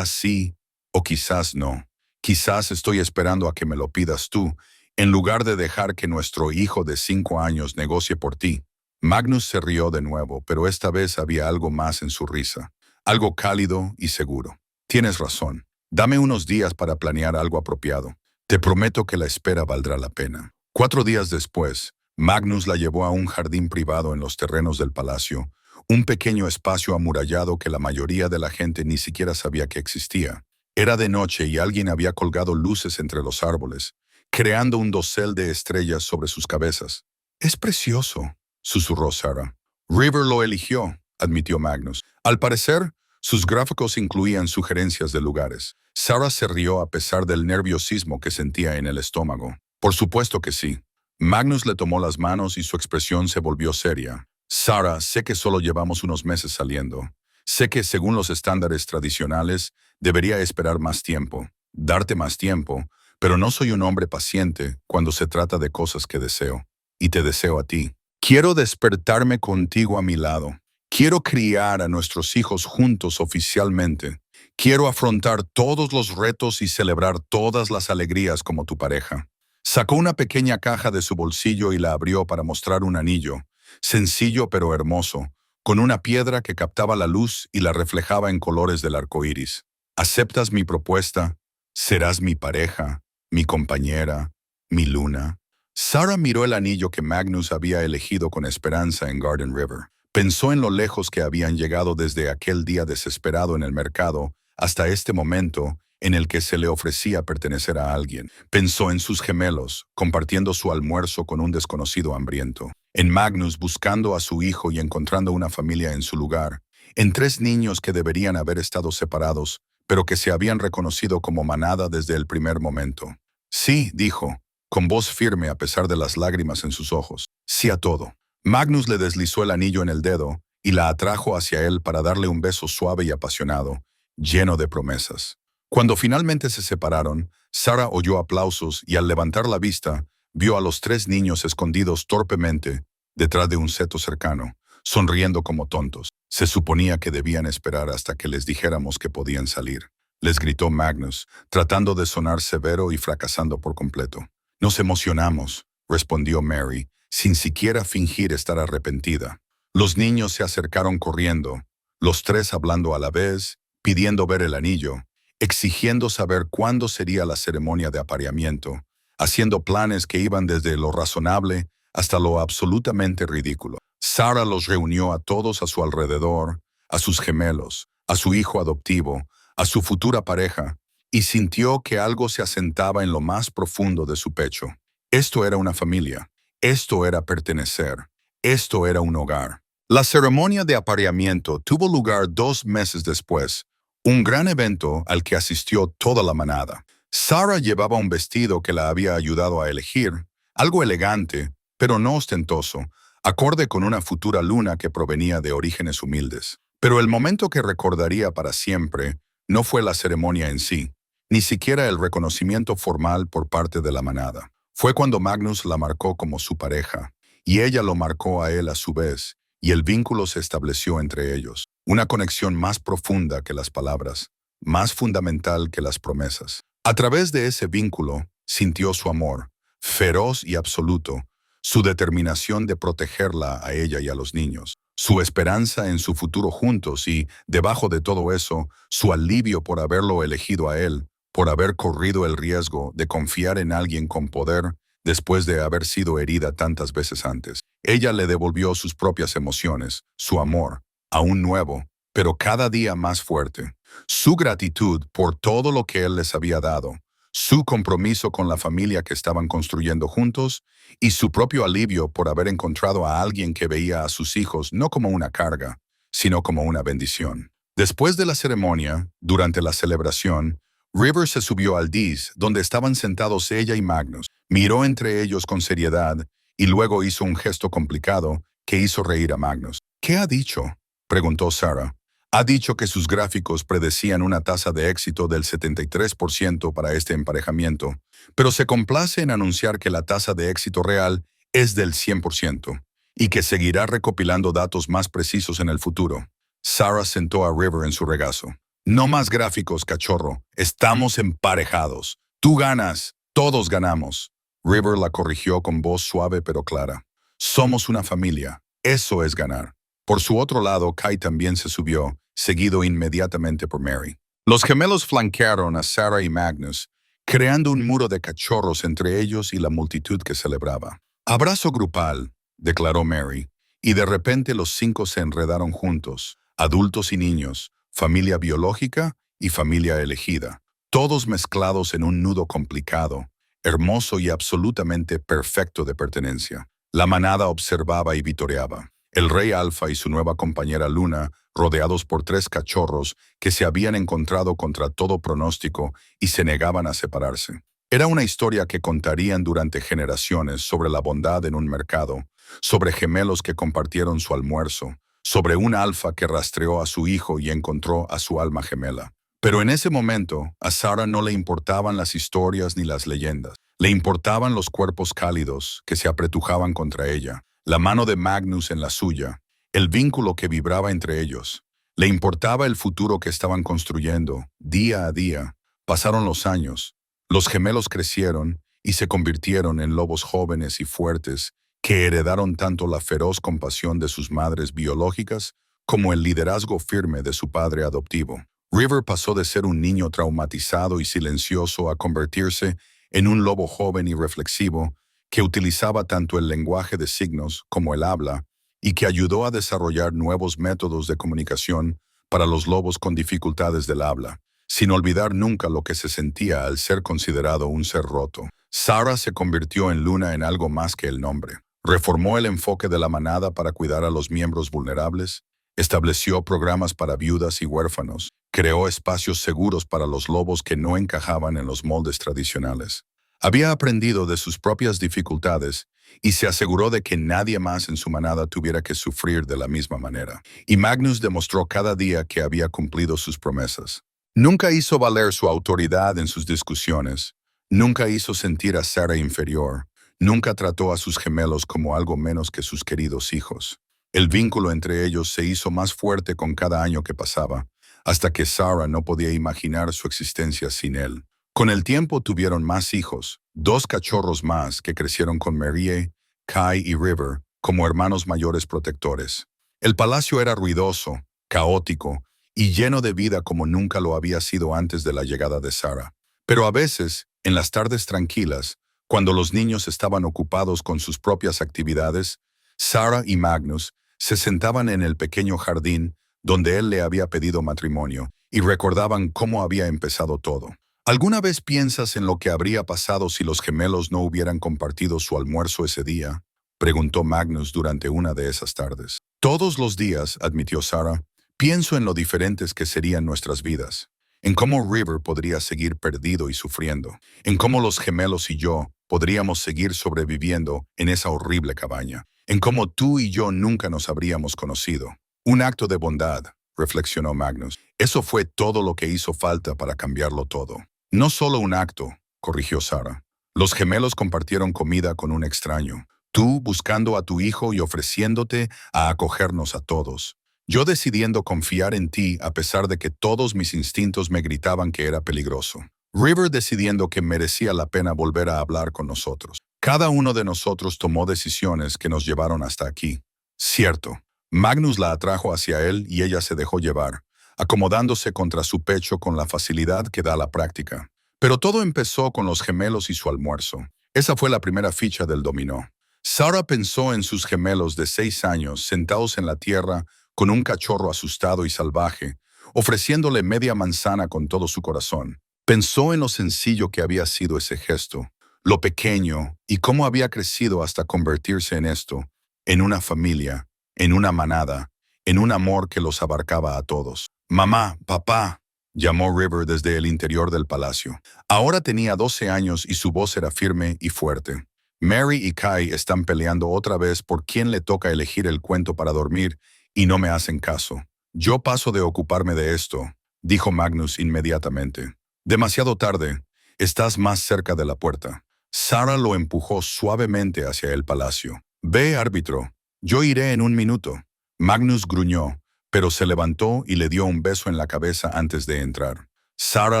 sí, o quizás no. Quizás estoy esperando a que me lo pidas tú, en lugar de dejar que nuestro hijo de 5 años negocie por ti. Magnus se rió de nuevo, pero esta vez había algo más en su risa. Algo cálido y seguro. Tienes razón. Dame unos días para planear algo apropiado. Te prometo que la espera valdrá la pena. 4 días después, Magnus la llevó a un jardín privado en los terrenos del palacio, un pequeño espacio amurallado que la mayoría de la gente ni siquiera sabía que existía. Era de noche y alguien había colgado luces entre los árboles, creando un dosel de estrellas sobre sus cabezas. «Es precioso», susurró Sarah. «River lo eligió», admitió Magnus. Al parecer, sus gráficos incluían sugerencias de lugares. Sarah se rió a pesar del nerviosismo que sentía en el estómago. «Por supuesto que sí». Magnus le tomó las manos y su expresión se volvió seria. «Sarah, sé que solo llevamos unos meses saliendo. Sé que, según los estándares tradicionales, debería esperar más tiempo, darte más tiempo, pero no soy un hombre paciente cuando se trata de cosas que deseo. Y te deseo a ti. Quiero despertarme contigo a mi lado. Quiero criar a nuestros hijos juntos oficialmente. Quiero afrontar todos los retos y celebrar todas las alegrías como tu pareja. Sacó una pequeña caja de su bolsillo y la abrió para mostrar un anillo, sencillo pero hermoso, con una piedra que captaba la luz y la reflejaba en colores del arco iris. ¿Aceptas mi propuesta? ¿Serás mi pareja, mi compañera, mi luna? Sarah miró el anillo que Magnus había elegido con esperanza en Garden River. Pensó en lo lejos que habían llegado desde aquel día desesperado en el mercado hasta este momento en el que se le ofrecía pertenecer a alguien. Pensó en sus gemelos, compartiendo su almuerzo con un desconocido hambriento. En Magnus buscando a su hijo y encontrando una familia en su lugar. En tres niños que deberían haber estado separados, pero que se habían reconocido como manada desde el primer momento. Sí, dijo, con voz firme a pesar de las lágrimas en sus ojos. Sí a todo. Magnus le deslizó el anillo en el dedo y la atrajo hacia él para darle un beso suave y apasionado, lleno de promesas. Cuando finalmente se separaron, Sarah oyó aplausos y al levantar la vista, vio a los tres niños escondidos torpemente detrás de un seto cercano, sonriendo como tontos. Se suponía que debían esperar hasta que les dijéramos que podían salir. Les gritó Magnus, tratando de sonar severo y fracasando por completo. Nos emocionamos, respondió Mary, sin siquiera fingir estar arrepentida. Los niños se acercaron corriendo, los tres hablando a la vez, pidiendo ver el anillo, exigiendo saber cuándo sería la ceremonia de apareamiento, haciendo planes que iban desde lo razonable hasta lo absolutamente ridículo. Sarah los reunió a todos a su alrededor, a sus gemelos, a su hijo adoptivo, a su futura pareja, y sintió que algo se asentaba en lo más profundo de su pecho. Esto era una familia, esto era pertenecer, esto era un hogar. La ceremonia de apareamiento tuvo lugar 2 meses después, un gran evento al que asistió toda la manada. Sarah llevaba un vestido que la había ayudado a elegir, algo elegante, pero no ostentoso, acorde con una futura luna que provenía de orígenes humildes. Pero el momento que recordaría para siempre no fue la ceremonia en sí, ni siquiera el reconocimiento formal por parte de la manada. Fue cuando Magnus la marcó como su pareja, y ella lo marcó a él a su vez, y el vínculo se estableció entre ellos. Una conexión más profunda que las palabras, más fundamental que las promesas. A través de ese vínculo, sintió su amor, feroz y absoluto, su determinación de protegerla a ella y a los niños, su esperanza en su futuro juntos y, debajo de todo eso, su alivio por haberlo elegido a él, por haber corrido el riesgo de confiar en alguien con poder después de haber sido herida tantas veces antes. Ella le devolvió sus propias emociones, su amor, aún nuevo, pero cada día más fuerte, su gratitud por todo lo que él les había dado, su compromiso con la familia que estaban construyendo juntos y su propio alivio por haber encontrado a alguien que veía a sus hijos no como una carga, sino como una bendición. Después de la ceremonia, durante la celebración, River se subió al dis, donde estaban sentados ella y Magnus, miró entre ellos con seriedad y luego hizo un gesto complicado que hizo reír a Magnus. ¿Qué ha dicho?, preguntó Sarah. Ha dicho que sus gráficos predecían una tasa de éxito del 73% para este emparejamiento, pero se complace en anunciar que la tasa de éxito real es del 100% y que seguirá recopilando datos más precisos en el futuro. Sarah sentó a River en su regazo. No más gráficos, cachorro. Estamos emparejados. Tú ganas. Todos ganamos. River la corrigió con voz suave pero clara. Somos una familia. Eso es ganar. Por su otro lado, Kai también se subió, seguido inmediatamente por Mary. Los gemelos flanquearon a Sarah y Magnus, creando un muro de cachorros entre ellos y la multitud que celebraba. Abrazo grupal, declaró Mary, y de repente los 5 se enredaron juntos, adultos y niños, familia biológica y familia elegida, todos mezclados en un nudo complicado, hermoso y absolutamente perfecto de pertenencia. La manada observaba y vitoreaba. El rey Alfa y su nueva compañera Luna, rodeados por 3 cachorros que se habían encontrado contra todo pronóstico y se negaban a separarse. Era una historia que contarían durante generaciones sobre la bondad en un mercado, sobre gemelos que compartieron su almuerzo, sobre un alfa que rastreó a su hijo y encontró a su alma gemela. Pero en ese momento, a Sarah no le importaban las historias ni las leyendas. Le importaban los cuerpos cálidos que se apretujaban contra ella, la mano de Magnus en la suya, el vínculo que vibraba entre ellos. Le importaba el futuro que estaban construyendo, día a día. Pasaron los años, los gemelos crecieron y se convirtieron en lobos jóvenes y fuertes que heredaron tanto la feroz compasión de sus madres biológicas como el liderazgo firme de su padre adoptivo. River pasó de ser un niño traumatizado y silencioso a convertirse en un lobo joven y reflexivo que utilizaba tanto el lenguaje de signos como el habla y que ayudó a desarrollar nuevos métodos de comunicación para los lobos con dificultades del habla, sin olvidar nunca lo que se sentía al ser considerado un ser roto. Sarah se convirtió en Luna en algo más que el nombre. Reformó el enfoque de la manada para cuidar a los miembros vulnerables, estableció programas para viudas y huérfanos, creó espacios seguros para los lobos que no encajaban en los moldes tradicionales. Había aprendido de sus propias dificultades y se aseguró de que nadie más en su manada tuviera que sufrir de la misma manera. Y Magnus demostró cada día que había cumplido sus promesas. Nunca hizo valer su autoridad en sus discusiones, nunca hizo sentir a Sarah inferior, nunca trató a sus gemelos como algo menos que sus queridos hijos. El vínculo entre ellos se hizo más fuerte con cada año que pasaba, hasta que Sarah no podía imaginar su existencia sin él. Con el tiempo tuvieron más hijos, 2 cachorros más que crecieron con Marie, Kai y River como hermanos mayores protectores. El palacio era ruidoso, caótico y lleno de vida como nunca lo había sido antes de la llegada de Sarah. Pero a veces, en las tardes tranquilas, cuando los niños estaban ocupados con sus propias actividades, Sarah y Magnus se sentaban en el pequeño jardín donde él le había pedido matrimonio y recordaban cómo había empezado todo. ¿Alguna vez piensas en lo que habría pasado si los gemelos no hubieran compartido su almuerzo ese día?, preguntó Magnus durante una de esas tardes. Todos los días, admitió Sarah, pienso en lo diferentes que serían nuestras vidas, en cómo River podría seguir perdido y sufriendo, en cómo los gemelos y yo podríamos seguir sobreviviendo en esa horrible cabaña, en cómo tú y yo nunca nos habríamos conocido. Un acto de bondad, reflexionó Magnus. Eso fue todo lo que hizo falta para cambiarlo todo. No solo un acto, corrigió Sarah. Los gemelos compartieron comida con un extraño, tú buscando a tu hijo y ofreciéndote a acogernos a todos. Yo decidiendo confiar en ti a pesar de que todos mis instintos me gritaban que era peligroso. River decidiendo que merecía la pena volver a hablar con nosotros. Cada uno de nosotros tomó decisiones que nos llevaron hasta aquí. Cierto, Magnus la atrajo hacia él y ella se dejó llevar, acomodándose contra su pecho con la facilidad que da la práctica. Pero todo empezó con los gemelos y su almuerzo. Esa fue la primera ficha del dominó. Sarah pensó en sus gemelos de 6 años sentados en la tierra con un cachorro asustado y salvaje, ofreciéndole media manzana con todo su corazón. Pensó en lo sencillo que había sido ese gesto, lo pequeño y cómo había crecido hasta convertirse en esto, en una familia, en una manada, en un amor que los abarcaba a todos. «Mamá, papá», llamó River desde el interior del palacio. Ahora tenía 12 años y su voz era firme y fuerte. Mary y Kai están peleando otra vez por quién le toca elegir el cuento para dormir y no me hacen caso. Yo paso de ocuparme de esto, dijo Magnus inmediatamente. Demasiado tarde, estás más cerca de la puerta. Sarah lo empujó suavemente hacia el palacio. Ve, árbitro, yo iré en 1 minuto. Magnus gruñó, pero se levantó y le dio un beso en la cabeza antes de entrar. Sarah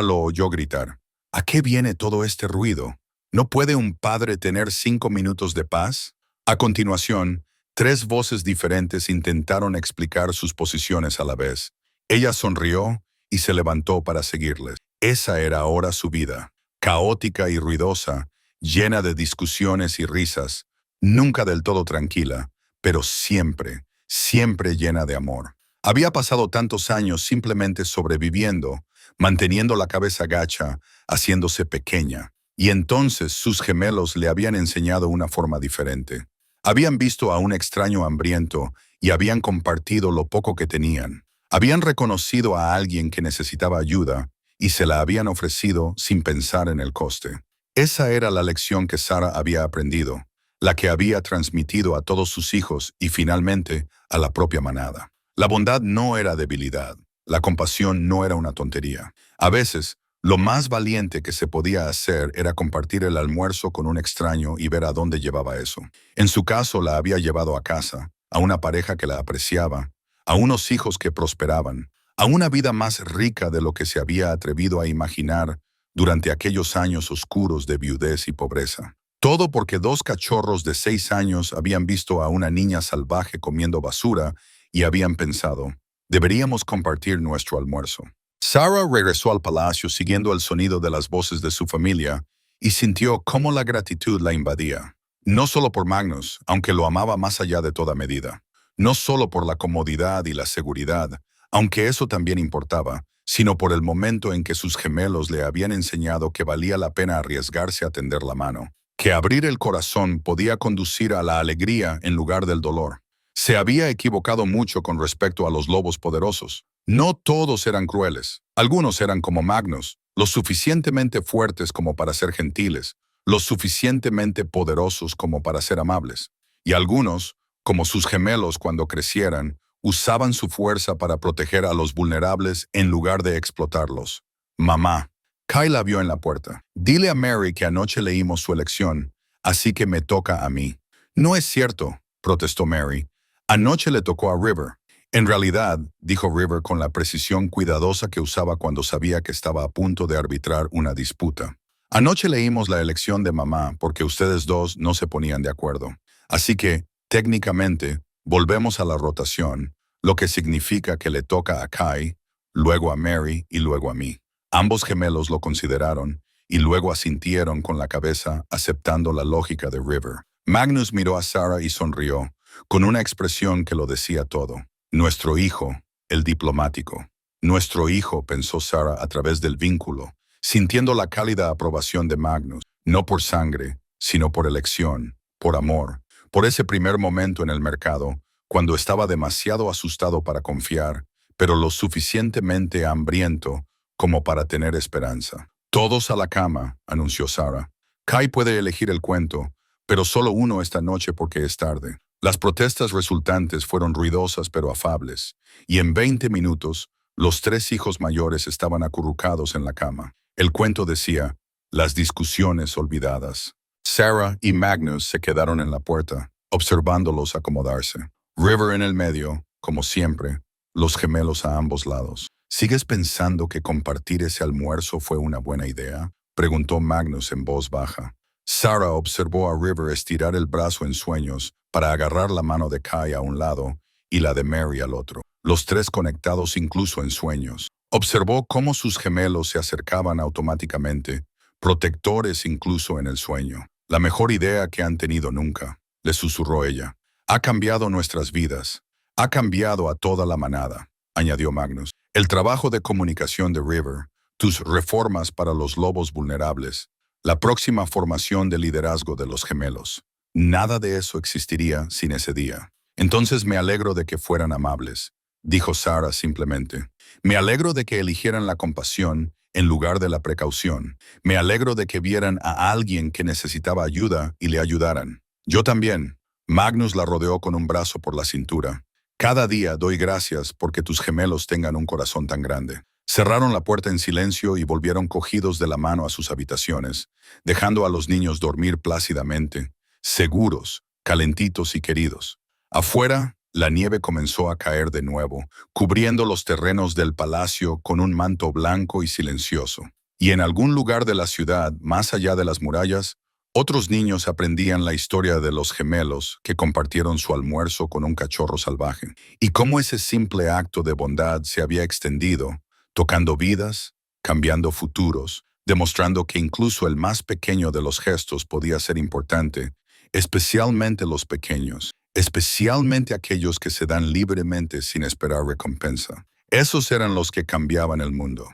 lo oyó gritar. ¿A qué viene todo este ruido? ¿No puede un padre tener 5 minutos de paz? A continuación, 3 voces diferentes intentaron explicar sus posiciones a la vez. Ella sonrió y se levantó para seguirles. Esa era ahora su vida, caótica y ruidosa, llena de discusiones y risas, nunca del todo tranquila, pero siempre, siempre llena de amor. Había pasado tantos años simplemente sobreviviendo, manteniendo la cabeza gacha, haciéndose pequeña. Y entonces sus gemelos le habían enseñado una forma diferente. Habían visto a un extraño hambriento y habían compartido lo poco que tenían. Habían reconocido a alguien que necesitaba ayuda y se la habían ofrecido sin pensar en el coste. Esa era la lección que Sarah había aprendido, la que había transmitido a todos sus hijos y finalmente a la propia manada. La bondad no era debilidad, la compasión no era una tontería. A veces, lo más valiente que se podía hacer era compartir el almuerzo con un extraño y ver a dónde llevaba eso. En su caso, la había llevado a casa, a una pareja que la apreciaba, a unos hijos que prosperaban, a una vida más rica de lo que se había atrevido a imaginar durante aquellos años oscuros de viudez y pobreza. Todo porque dos cachorros de 6 años habían visto a una niña salvaje comiendo basura y habían pensado, deberíamos compartir nuestro almuerzo. Sarah regresó al palacio siguiendo el sonido de las voces de su familia y sintió cómo la gratitud la invadía. No solo por Magnus, aunque lo amaba más allá de toda medida. No solo por la comodidad y la seguridad, aunque eso también importaba, sino por el momento en que sus gemelos le habían enseñado que valía la pena arriesgarse a tender la mano, que abrir el corazón podía conducir a la alegría en lugar del dolor. Se había equivocado mucho con respecto a los lobos poderosos. No todos eran crueles. Algunos eran como Magnus, lo suficientemente fuertes como para ser gentiles, lo suficientemente poderosos como para ser amables. Y algunos, como sus gemelos cuando crecieran, usaban su fuerza para proteger a los vulnerables en lugar de explotarlos. Mamá. Kai la vio en la puerta. Dile a Mary que anoche leímos su elección, así que me toca a mí. No es cierto, protestó Mary. Anoche le tocó a River. En realidad, dijo River con la precisión cuidadosa que usaba cuando sabía que estaba a punto de arbitrar una disputa. Anoche leímos la elección de mamá porque ustedes dos no se ponían de acuerdo. Así que, técnicamente, volvemos a la rotación, lo que significa que le toca a Kai, luego a Mary y luego a mí. Ambos gemelos lo consideraron y luego asintieron con la cabeza aceptando la lógica de River. Magnus miró a Sarah y sonrió, con una expresión que lo decía todo. Nuestro hijo, el diplomático. Nuestro hijo, pensó Sarah a través del vínculo, sintiendo la cálida aprobación de Magnus, no por sangre, sino por elección, por amor, por ese primer momento en el mercado, cuando estaba demasiado asustado para confiar, pero lo suficientemente hambriento como para tener esperanza. Todos a la cama, anunció Sarah. Kai puede elegir el cuento, pero solo uno esta noche porque es tarde. Las protestas resultantes fueron ruidosas pero afables, y en 20 minutos, los 3 hijos mayores estaban acurrucados en la cama. El cuento decía, las discusiones olvidadas. Sarah y Magnus se quedaron en la puerta, observándolos acomodarse. River en el medio, como siempre, los gemelos a ambos lados. ¿Sigues pensando que compartir ese almuerzo fue una buena idea?, preguntó Magnus en voz baja. Sarah observó a River estirar el brazo en sueños para agarrar la mano de Kai a un lado y la de Mary al otro, los tres conectados incluso en sueños. Observó cómo sus gemelos se acercaban automáticamente, protectores incluso en el sueño. La mejor idea que han tenido nunca, le susurró ella. Ha cambiado nuestras vidas. Ha cambiado a toda la manada, añadió Magnus. El trabajo de comunicación de River, tus reformas para los lobos vulnerables, la próxima formación de liderazgo de los gemelos. Nada de eso existiría sin ese día. Entonces me alegro de que fueran amables, dijo Sarah simplemente. Me alegro de que eligieran la compasión en lugar de la precaución. Me alegro de que vieran a alguien que necesitaba ayuda y le ayudaran. Yo también. Magnus la rodeó con un brazo por la cintura. Cada día doy gracias porque tus gemelos tengan un corazón tan grande. Cerraron la puerta en silencio y volvieron cogidos de la mano a sus habitaciones, dejando a los niños dormir plácidamente, seguros, calentitos y queridos. Afuera, la nieve comenzó a caer de nuevo, cubriendo los terrenos del palacio con un manto blanco y silencioso. Y en algún lugar de la ciudad, más allá de las murallas, otros niños aprendían la historia de los gemelos que compartieron su almuerzo con un cachorro salvaje, y cómo ese simple acto de bondad se había extendido, tocando vidas, cambiando futuros, demostrando que incluso el más pequeño de los gestos podía ser importante, especialmente los pequeños, especialmente aquellos que se dan libremente sin esperar recompensa. Esos eran los que cambiaban el mundo.